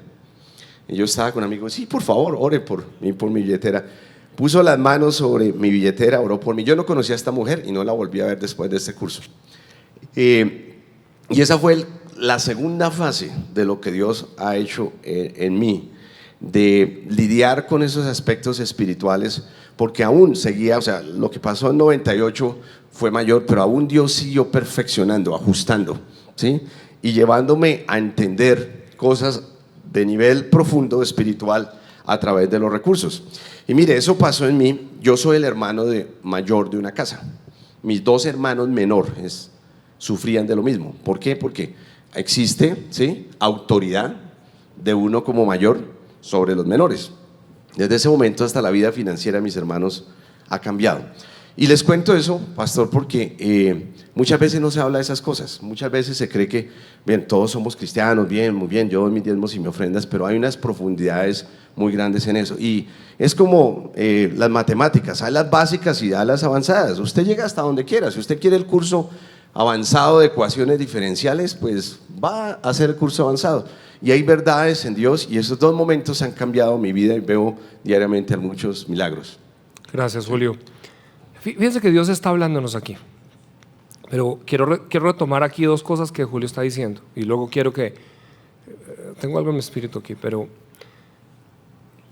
Y yo estaba con amigos, sí, por favor, ore por mí, por mi billetera. Puso las manos sobre mi billetera, oró por mí. Yo no conocía a esta mujer y no la volví a ver después de este curso. Y esa fue la segunda fase de lo que Dios ha hecho en mí, de lidiar con esos aspectos espirituales, porque aún seguía, o sea, lo que pasó en 98 fue mayor, pero aún Dios siguió perfeccionando, ajustando, ¿sí? Y llevándome a entender cosas de nivel profundo espiritual a través de los recursos. Y mire, eso pasó en mí. Yo soy el hermano mayor de una casa. Mis 2 hermanos menores sufrían de lo mismo. ¿Por qué? Porque existe, ¿sí?, autoridad de uno como mayor sobre los menores. Desde ese momento hasta la vida financiera de mis hermanos ha cambiado. Y les cuento eso, pastor, porque muchas veces no se habla de esas cosas. Muchas veces se cree que, bien, todos somos cristianos, bien, muy bien, yo doy mis diezmos y mis ofrendas, pero hay unas profundidades muy grandes en eso. Y es como las matemáticas, hay las básicas y hay las avanzadas. Usted llega hasta donde quiera. Si usted quiere el curso avanzado de ecuaciones diferenciales, pues va a hacer el curso avanzado. Y hay verdades en Dios, y esos 2 momentos han cambiado mi vida y veo diariamente muchos milagros. Gracias, Julio. Fíjense que Dios está hablándonos aquí, pero quiero retomar aquí 2 cosas que Julio está diciendo, y luego quiero que, tengo algo en mi espíritu aquí, pero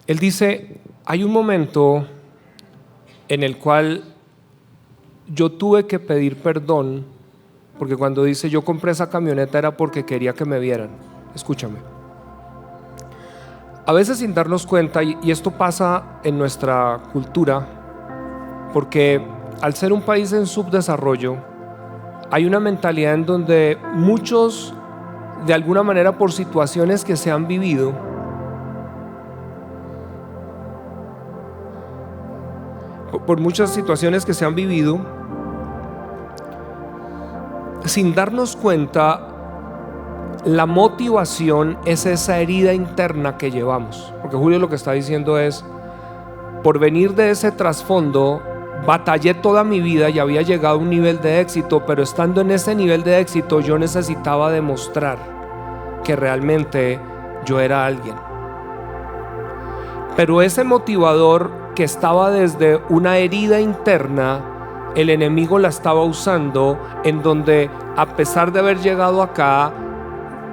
él dice, hay un momento en el cual yo tuve que pedir perdón, porque cuando dice yo compré esa camioneta era porque quería que me vieran. Escúchame, a veces sin darnos cuenta, y esto pasa en nuestra cultura, porque al ser un país en subdesarrollo, hay una mentalidad en donde muchos, de alguna manera, por situaciones que se han vivido, sin darnos cuenta, la motivación es esa herida interna que llevamos. Porque Julio lo que está diciendo es, por venir de ese trasfondo, batallé toda mi vida y había llegado a un nivel de éxito, pero estando en ese nivel de éxito yo necesitaba demostrar que realmente yo era alguien. Pero ese motivador que estaba desde una herida interna, el enemigo la estaba usando, en donde a pesar de haber llegado acá,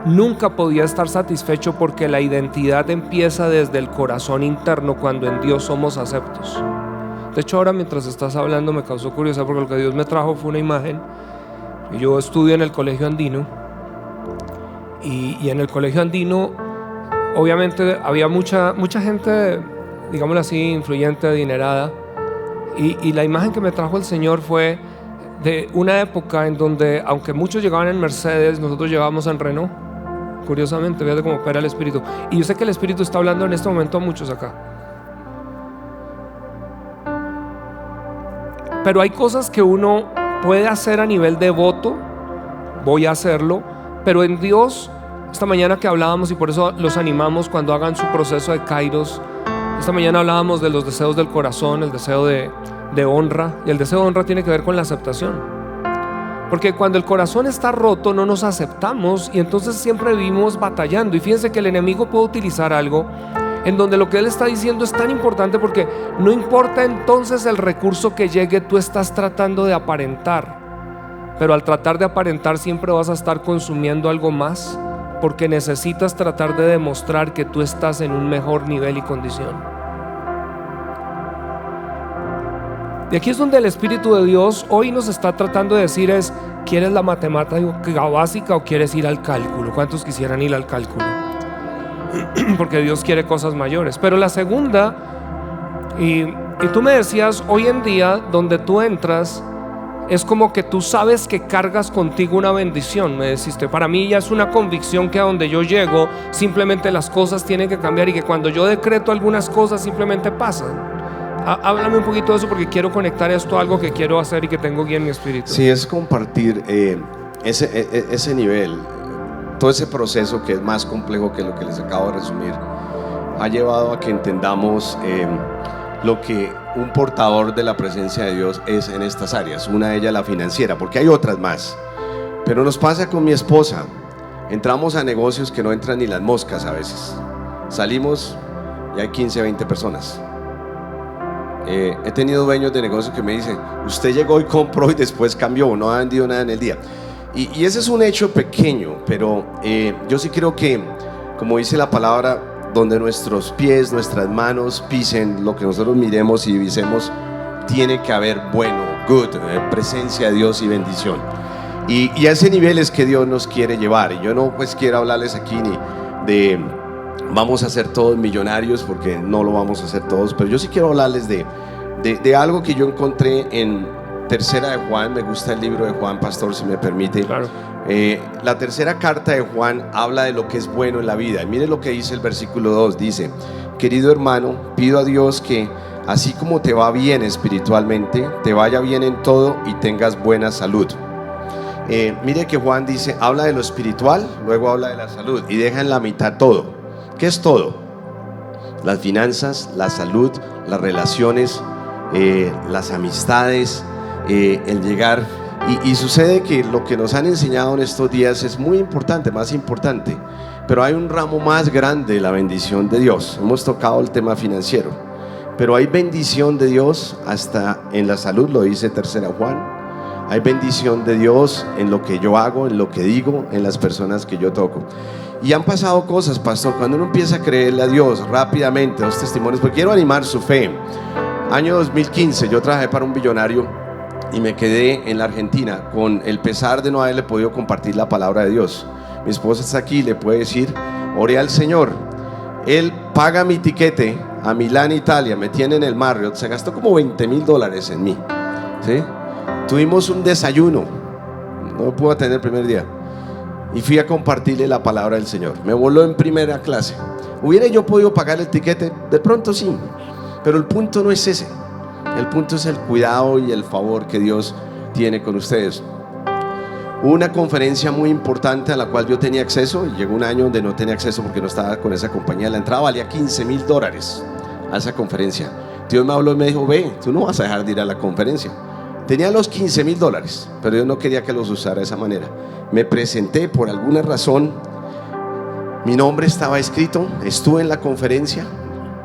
nunca podía estar satisfecho, porque la identidad empieza desde el corazón interno, cuando en Dios somos aceptos. De hecho, ahora mientras estás hablando me causó curiosidad, porque lo que Dios me trajo fue una imagen. Yo estudio en el colegio andino, y en el colegio andino obviamente había mucha gente, digámoslo así, influyente, adinerada, y la imagen que me trajo el Señor fue de una época en donde, aunque muchos llegaban en Mercedes, nosotros llegábamos en Renault. Curiosamente, fíjate cómo opera el Espíritu. Y yo sé que el Espíritu está hablando en este momento a muchos acá. Pero hay cosas que uno puede hacer a nivel de voto, voy a hacerlo, pero en Dios, esta mañana que hablábamos, y por eso los animamos cuando hagan su proceso de Kairos, esta mañana hablábamos de los deseos del corazón, el deseo de honra, y el deseo de honra tiene que ver con la aceptación, porque cuando el corazón está roto no nos aceptamos, y entonces siempre vivimos batallando. Y fíjense que el enemigo puede utilizar algo en donde lo que Él está diciendo es tan importante, porque no importa entonces el recurso que llegue, tú estás tratando de aparentar, pero al tratar de aparentar siempre vas a estar consumiendo algo más, porque necesitas tratar de demostrar que tú estás en un mejor nivel y condición. Y aquí es donde el Espíritu de Dios hoy nos está tratando de decir es: ¿quieres la matemática básica o quieres ir al cálculo? ¿Cuántos quisieran ir al cálculo? Porque Dios quiere cosas mayores. Pero la segunda, y tú me decías, hoy en día donde tú entras es como que tú sabes que cargas contigo una bendición. Me deciste, para mí ya es una convicción que a donde yo llego simplemente las cosas tienen que cambiar, y que cuando yo decreto algunas cosas simplemente pasan. Háblame un poquito de eso, porque quiero conectar esto a algo que quiero hacer y que tengo aquí en mi espíritu. Sí, es compartir ese nivel, todo ese proceso que es más complejo que lo que les acabo de resumir, ha llevado a que entendamos lo que un portador de la presencia de Dios es en estas áreas. Una de ellas la financiera, porque hay otras más, pero nos pasa con mi esposa. Entramos a negocios que no entran ni las moscas a veces. Salimos y hay 15, 20 personas. He tenido dueños de negocios que me dicen: usted llegó y compró y después cambió, no ha vendido nada en el día. Y ese es un hecho pequeño, pero yo sí creo que, como dice la palabra, donde nuestros pies, nuestras manos pisen, lo que nosotros miremos y divisemos, tiene que haber bueno, good, presencia de Dios y bendición. Y a ese nivel es que Dios nos quiere llevar. Y yo no pues quiero hablarles aquí ni de vamos a ser todos millonarios, porque no lo vamos a hacer todos, pero yo sí quiero hablarles de algo que yo encontré en Tercera de Juan. Me gusta el libro de Juan, pastor, si me permite. Claro. La tercera carta de Juan habla de lo que es bueno en la vida. Y mire lo que dice el versículo 2. Dice: querido hermano, pido a Dios que así como te va bien espiritualmente, te vaya bien en todo y tengas buena salud. Mire que Juan dice, habla de lo espiritual, luego habla de la salud y deja en la mitad todo. ¿Qué es todo? Las finanzas, la salud, las relaciones, las amistades, el llegar. Y sucede que lo que nos han enseñado en estos días es muy importante, más importante, pero hay un ramo más grande de la bendición de Dios. Hemos tocado el tema financiero, pero hay bendición de Dios hasta en la salud, lo dice Tercera Juan. Hay bendición de Dios en lo que yo hago, en lo que digo, en las personas que yo toco. Y han pasado cosas, pastor, cuando uno empieza a creerle a Dios rápidamente, los testimonios, porque quiero animar su fe. Año 2015, yo trabajé para un billonario y me quedé en la Argentina con el pesar de no haberle podido compartir la palabra de Dios. Mi esposa está aquí, le puede decir, oré al Señor, Él paga mi tiquete a Milán, Italia, me tiene en el Marriott, se gastó como $20,000 en mí, ¿sí? Tuvimos un desayuno, no lo pude atender el primer día, y fui a compartirle la palabra del Señor. Me voló en primera clase. ¿Hubiera yo podido pagar el tiquete? De pronto sí, pero el punto no es ese. El punto es el cuidado y el favor que Dios tiene con ustedes. Hubo una conferencia muy importante a la cual yo tenía acceso, y llegó un año donde no tenía acceso porque no estaba con esa compañía. La entrada valía $15,000 a esa conferencia. Dios me habló y me dijo: ve, tú no vas a dejar de ir a la conferencia. Tenía los $15,000, pero yo no quería que los usara de esa manera. Me presenté por alguna razón, mi nombre estaba escrito, estuve en la conferencia,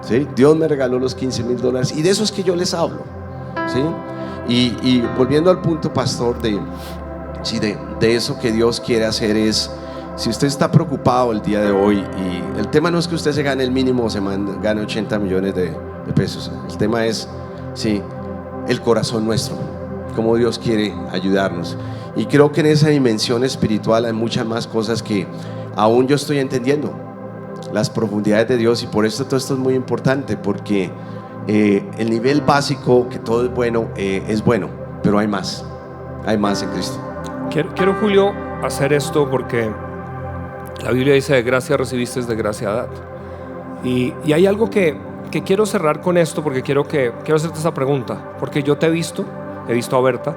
¿sí? Dios me regaló los $15,000 y de eso es que yo les hablo, ¿sí? Y volviendo al punto, pastor, de eso que Dios quiere hacer es, si usted está preocupado el día de hoy, y el tema no es que usted se gane el mínimo o se gane 80 millones de pesos, el tema es, sí, el corazón nuestro, cómo Dios quiere ayudarnos. Y creo que en esa dimensión espiritual hay muchas más cosas que aún yo estoy entendiendo, las profundidades de Dios, y por eso todo esto es muy importante, porque el nivel básico, que todo es bueno, pero hay más en Cristo. Quiero, Julio, hacer esto porque la Biblia dice: de gracia recibiste, de gracia dad. Y hay algo que quiero cerrar con esto, porque quiero hacerte esa pregunta, porque yo te he visto a Berta,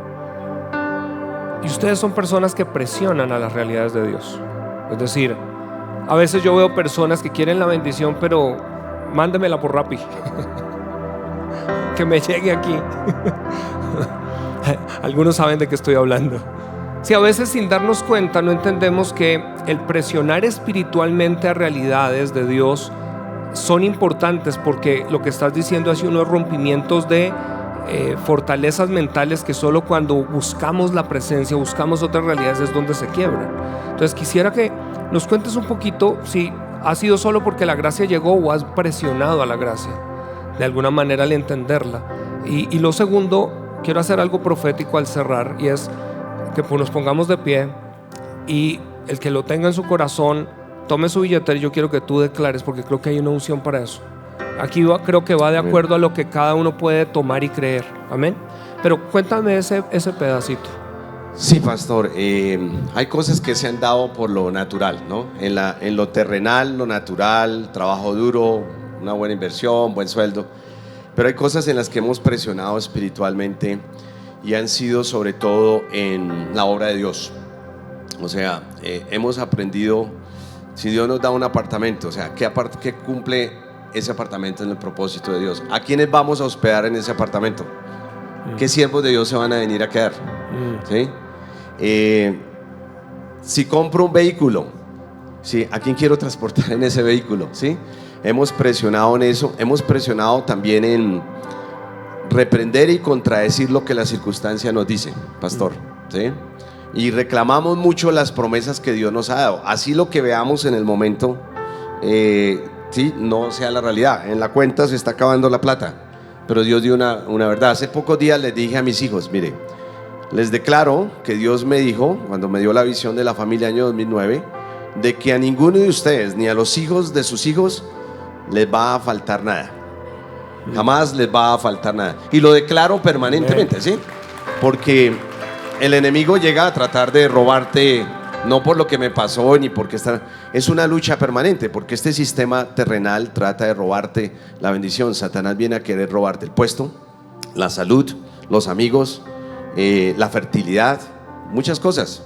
y ustedes son personas que presionan a las realidades de Dios. Es decir, a veces yo veo personas que quieren la bendición, pero mándemela por Rappi que me llegue aquí. Algunos saben de qué estoy hablando. Si a veces sin darnos cuenta no entendemos que el presionar espiritualmente a realidades de Dios son importantes porque lo que estás diciendo es unos rompimientos de fortalezas mentales que solo cuando buscamos la presencia, buscamos otras realidades es donde se quiebran. Entonces quisiera que nos cuentes un poquito si ha sido solo porque la gracia llegó o has presionado a la gracia de alguna manera al entenderla. Y lo segundo, quiero hacer algo profético al cerrar, y es que nos pongamos de pie y el que lo tenga en su corazón tome su billetera. Yo quiero que tú declares, porque creo que hay una unción para eso. Aquí creo que va de acuerdo a lo que cada uno puede tomar y creer. Amén. Pero cuéntame ese pedacito. Sí, pastor, hay cosas que se han dado por lo natural, ¿no? En lo terrenal, lo natural, trabajo duro, una buena inversión, buen sueldo. Pero hay cosas en las que hemos presionado espiritualmente y han sido sobre todo en la obra de Dios. O sea, hemos aprendido, si Dios nos da un apartamento, o sea, ¿qué cumple ese apartamento en el propósito de Dios? ¿A quiénes vamos a hospedar en ese apartamento? ¿Qué siervos de Dios se van a venir a quedar? ¿Sí? Si compro un vehículo, ¿sí? ¿A quién quiero transportar en ese vehículo? ¿Sí? Hemos presionado en eso, hemos presionado también en reprender y contradecir lo que la circunstancia nos dice, pastor, ¿sí? Y reclamamos mucho las promesas que Dios nos ha dado, así lo que veamos en el momento, ¿sí? No sea la realidad. En la cuenta se está acabando la plata, pero Dios dio una verdad. Hace pocos días les dije a mis hijos, mire, les declaro que Dios me dijo, cuando me dio la visión de la familia año 2009, de que a ninguno de ustedes, ni a los hijos de sus hijos, les va a faltar nada. Jamás les va a faltar nada. Y lo declaro permanentemente, ¿sí? Porque el enemigo llega a tratar de robarte, no por lo que me pasó, ni porque es una lucha permanente, porque este sistema terrenal trata de robarte la bendición. Satanás viene a querer robarte el puesto, la salud, los amigos, la fertilidad, muchas cosas.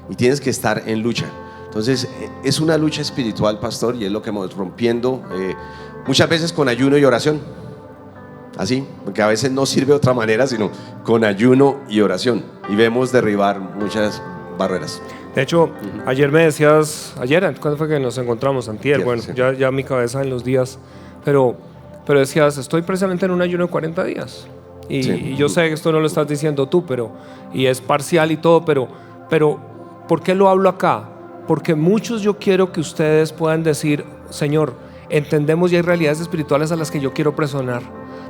Y tienes que estar en lucha. Entonces es una lucha espiritual, pastor, y es lo que hemos rompiendo muchas veces con ayuno y oración. Así, porque a veces no sirve de otra manera sino con ayuno y oración, y vemos derribar muchas barreras. De hecho, ayer me decías, ¿cuándo fue que nos encontramos? Antier, bueno, sí. ya mi cabeza en los días, pero decías, estoy precisamente en un ayuno de 40 días. Y yo sé que esto no lo estás diciendo tú, y es parcial y todo, pero ¿por qué lo hablo acá? Porque muchos yo quiero que ustedes puedan decir, Señor, entendemos y hay realidades espirituales a las que yo quiero presionar.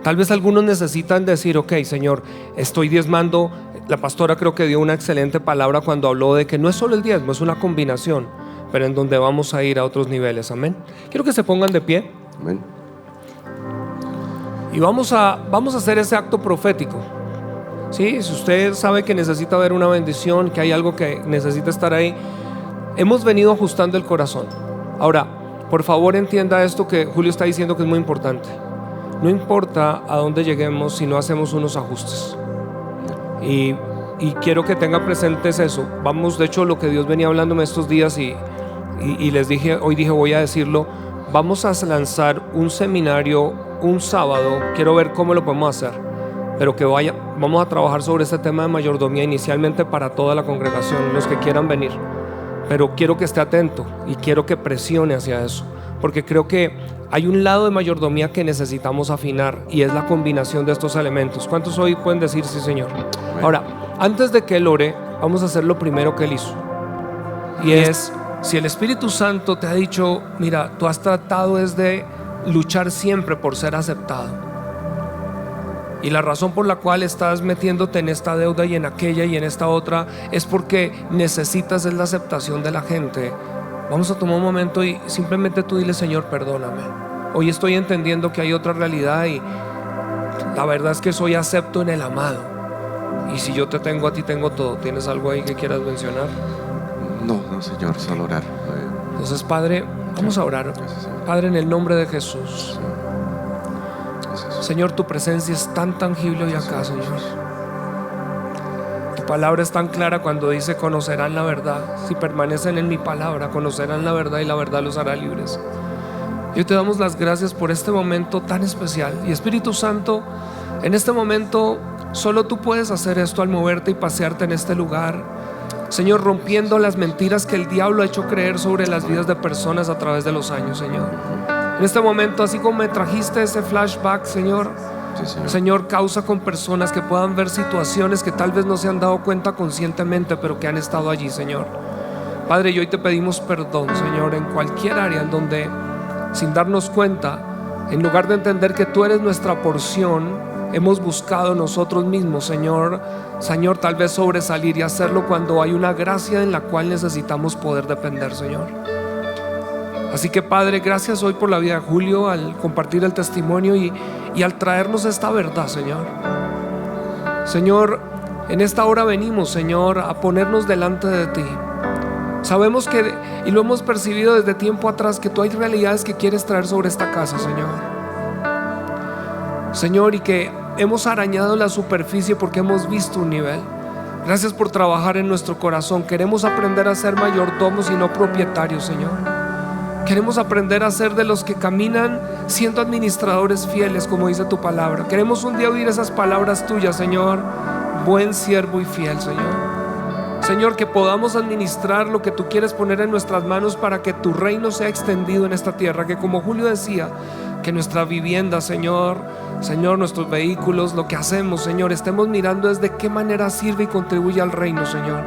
Tal vez algunos necesitan decir, ok, Señor, estoy diezmando. La pastora creo que dio una excelente palabra cuando habló de que no es solo el diezmo, es una combinación, pero en donde vamos a ir a otros niveles. Amén. Quiero que se pongan de pie. Amén. Y vamos a hacer ese acto profético. ¿Sí? Si usted sabe que necesita ver una bendición, que hay algo que necesita estar ahí, hemos venido ajustando el corazón. Ahora, por favor entienda esto que Julio está diciendo, que es muy importante. No importa a dónde lleguemos si no hacemos unos ajustes. Y quiero que tenga presentes eso. Vamos, de hecho, lo que Dios venía hablándome estos días y les dije, hoy dije, voy a decirlo. Vamos a lanzar un seminario un sábado. Quiero ver cómo lo podemos hacer, pero vamos a trabajar sobre este tema de mayordomía inicialmente para toda la congregación, los que quieran venir. Pero quiero que esté atento y quiero que presione hacia eso, porque creo que hay un lado de mayordomía que necesitamos afinar, y es la combinación de estos elementos. ¿Cuántos hoy pueden decir sí, Señor? Ahora, antes de que Él ore, vamos a hacer lo primero que Él hizo, y es, si el Espíritu Santo te ha dicho, mira, tú has tratado es de luchar siempre por ser aceptado, y la razón por la cual estás metiéndote en esta deuda y en aquella y en esta otra es porque necesitas es la aceptación de la gente. Vamos a tomar un momento y simplemente tú dile, Señor, perdóname. Hoy estoy entendiendo que hay otra realidad y la verdad es que soy acepto en el amado. Y si yo te tengo a ti, tengo todo. ¿Tienes algo ahí que quieras mencionar? No, Señor, solo orar. Entonces, Padre, vamos a orar. Padre, en el nombre de Jesús. Señor, tu presencia es tan tangible hoy acá, Señor. Tu palabra es tan clara cuando dice, conocerán la verdad. Si permanecen en mi palabra, conocerán la verdad y la verdad los hará libres. Y hoy te damos las gracias por este momento tan especial. Y Espíritu Santo, en este momento solo tú puedes hacer esto al moverte y pasearte en este lugar, Señor, rompiendo las mentiras que el diablo ha hecho creer sobre las vidas de personas a través de los años, Señor. En este momento, así como me trajiste ese flashback, Señor, Sí, Señor. Señor, causa con personas que puedan ver situaciones que tal vez no se han dado cuenta conscientemente, pero que han estado allí, Señor. Padre, y hoy te pedimos perdón, Señor, en cualquier área en donde, sin darnos cuenta, en lugar de entender que tú eres nuestra porción, hemos buscado nosotros mismos, Señor, tal vez sobresalir y hacerlo cuando hay una gracia en la cual necesitamos poder depender, Señor. Así que, Padre, gracias hoy por la vida de Julio al compartir el testimonio y al traernos esta verdad, Señor. Señor, en esta hora venimos, Señor, a ponernos delante de ti. Sabemos que, y lo hemos percibido desde tiempo atrás, que tú hay realidades que quieres traer sobre esta casa, Señor. Señor, y que hemos arañado la superficie porque hemos visto un nivel. Gracias por trabajar en nuestro corazón. Queremos aprender a ser mayordomos y no propietarios, Señor. Queremos aprender a ser de los que caminan siendo administradores fieles, como dice tu palabra. Queremos un día oír esas palabras tuyas, Señor: buen siervo y fiel, Señor. Señor, que podamos administrar lo que tú quieres poner en nuestras manos para que tu reino sea extendido en esta tierra. Que, como Julio decía, que nuestra vivienda, Señor, nuestros vehículos, lo que hacemos, Señor, estemos mirando desde qué manera sirve y contribuye al reino, Señor,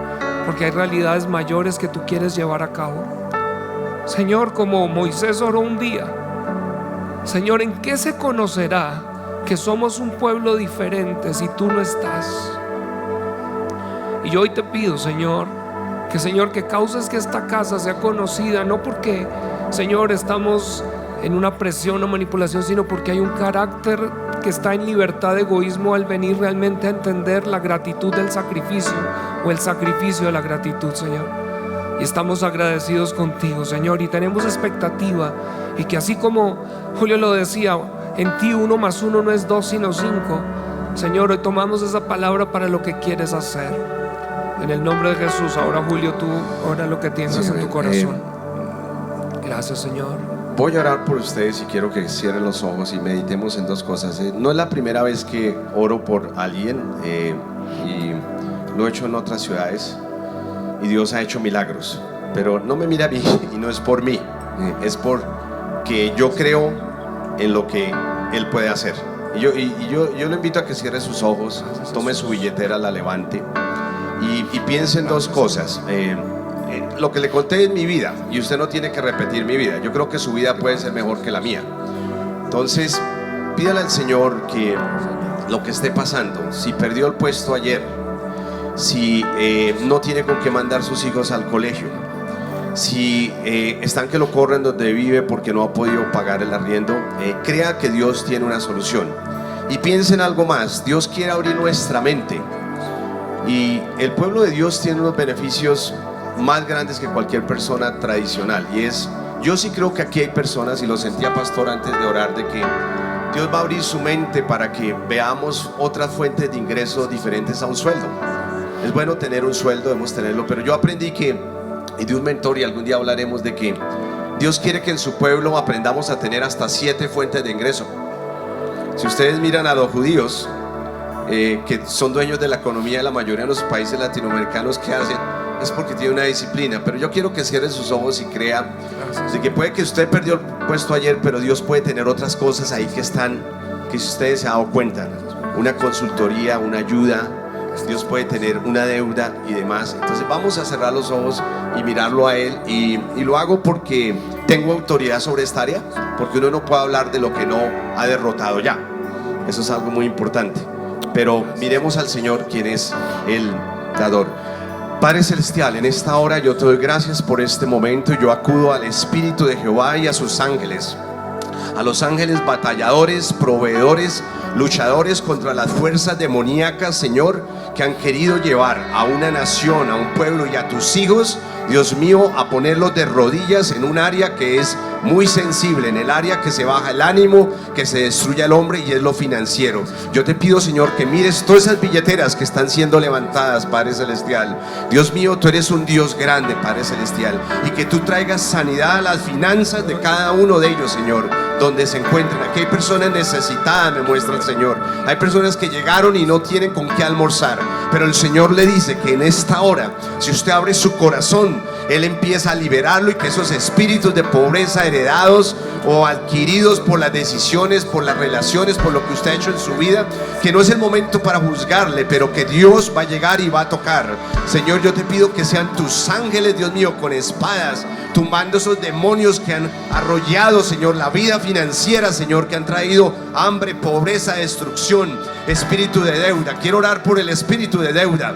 porque hay realidades mayores que tú quieres llevar a cabo. Señor, como Moisés oró un día, Señor, ¿en qué se conocerá que somos un pueblo diferente si tú no estás? Y yo hoy te pido, Señor, que causes que esta casa sea conocida, no porque, Señor, estamos en una presión o manipulación, sino porque hay un carácter que está en libertad de egoísmo al venir realmente a entender la gratitud del sacrificio, o el sacrificio de la gratitud, Señor. Y estamos agradecidos contigo, Señor, y tenemos expectativa, y que así como Julio lo decía, en ti 1 más 1 no es 2 sino 5. Señor, hoy tomamos esa palabra para lo que quieres hacer. En el nombre de Jesús, ahora, Julio, tú ora lo que tienes en tu corazón. Gracias, Señor. Voy a orar por ustedes y quiero que cierren los ojos y meditemos en dos cosas. No es la primera vez que oro por alguien, y lo he hecho en otras ciudades, y Dios ha hecho milagros, pero no me mira a mí y no es por mí, es porque yo creo en lo que Él puede hacer. Y yo lo invito a que cierre sus ojos, tome su billetera, la levante y piense en dos cosas. Lo que le conté en mi vida, y usted no tiene que repetir mi vida. Yo creo que su vida puede ser mejor que la mía. Entonces, pídale al Señor que lo que esté pasando, si perdió el puesto ayer, si no tiene con qué mandar sus hijos al colegio, si están que lo corren donde vive porque no ha podido pagar el arriendo, crea que Dios tiene una solución. Y piense en algo más. Dios quiere abrir nuestra mente, y el pueblo de Dios tiene unos beneficios más grandes que cualquier persona tradicional, y es, yo sí creo que aquí hay personas, y lo sentía, pastor, antes de orar, de que Dios va a abrir su mente para que veamos otras fuentes de ingresos diferentes a un sueldo. Es bueno tener un sueldo, debemos tenerlo, pero yo aprendí y de un mentor, y algún día hablaremos de que Dios quiere que en su pueblo aprendamos a tener hasta 7 fuentes de ingreso. Si ustedes miran a los judíos, que son dueños de la economía de la mayoría de los países latinoamericanos, ¿qué hacen? Es porque tiene una disciplina. Pero yo quiero que cierren sus ojos y crean de que puede que usted perdió el puesto ayer, pero Dios puede tener otras cosas ahí que están, que si ustedes se han dado cuenta, una consultoría, una ayuda, Dios puede tener una deuda y demás. Entonces vamos a cerrar los ojos y mirarlo a Él, y lo hago porque tengo autoridad sobre esta área, porque uno no puede hablar de lo que no ha derrotado ya. Eso es algo muy importante. Pero miremos al Señor, quien es el dador. Padre Celestial, en esta hora yo te doy gracias por este momento. Yo acudo al Espíritu de Jehová y a sus ángeles, a los ángeles batalladores, proveedores, luchadores contra las fuerzas demoníacas, Señor, que han querido llevar a una nación, a un pueblo y a tus hijos, Dios mío, a ponerlos de rodillas en un área que es muy sensible, en el área que se baja el ánimo, que se destruye el hombre, y es lo financiero. Yo te pido, Señor, que mires todas esas billeteras que están siendo levantadas, Padre Celestial. Dios mío, tú eres un Dios grande, Padre Celestial, y que tú traigas sanidad a las finanzas de cada uno de ellos, Señor, donde se encuentren. Aquí hay personas necesitadas, me muestra el Señor. Hay personas que llegaron y no tienen con qué almorzar, pero el Señor le dice que en esta hora, si usted abre su corazón Él empieza a liberarlo y que esos espíritus de pobreza heredados o adquiridos por las decisiones, por las relaciones, por lo que usted ha hecho en su vida, que no es el momento para juzgarle, pero que Dios va a llegar y va a tocar. Señor, yo te pido que sean tus ángeles, Dios mío, con espadas, tumbando esos demonios que han arrollado, Señor, la vida financiera, Señor, que han traído hambre, pobreza, destrucción, espíritu de deuda. Quiero orar por el espíritu de deuda.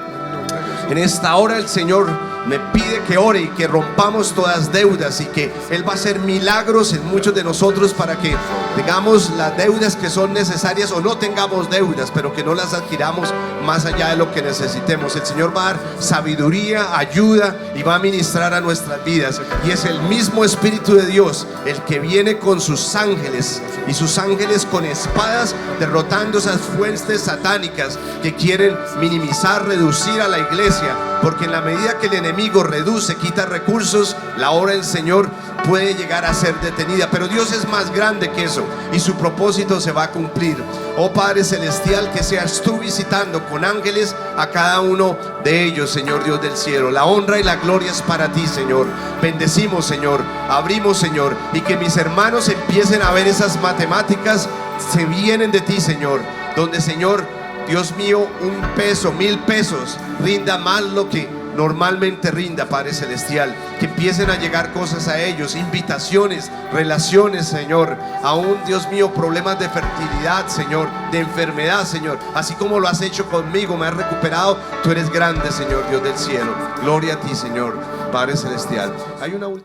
En esta hora el Señor me pide que ore y que rompamos todas deudas, y que Él va a hacer milagros en muchos de nosotros para que tengamos las deudas que son necesarias, o no tengamos deudas, pero que no las adquiramos más allá de lo que necesitemos. El Señor va a dar sabiduría, ayuda, y va a ministrar a nuestras vidas. Y es el mismo Espíritu de Dios el que viene con sus ángeles, y sus ángeles con espadas, derrotando esas fuentes satánicas que quieren minimizar, reducir a la iglesia. Porque en la medida que el enemigo reduce, quita recursos, la obra del Señor puede llegar a ser detenida. Pero Dios es más grande que eso, y su propósito se va a cumplir. Oh Padre Celestial, que seas tú visitando con ángeles a cada uno de ellos, Señor Dios del cielo. La honra y la gloria es para ti, Señor. Bendecimos, Señor, abrimos, Señor, y que mis hermanos empiecen a ver esas matemáticas, se vienen de ti, Señor, donde, Señor Dios mío, 1 peso, 1000 pesos rinda más lo que normalmente rinda, Padre Celestial. Que empiecen a llegar cosas a ellos, invitaciones, relaciones, Señor. Aún, Dios mío, problemas de fertilidad, Señor, de enfermedad, Señor. Así como lo has hecho conmigo, me has recuperado. Tú eres grande, Señor Dios del cielo. Gloria a ti, Señor, Padre Celestial. Hay una última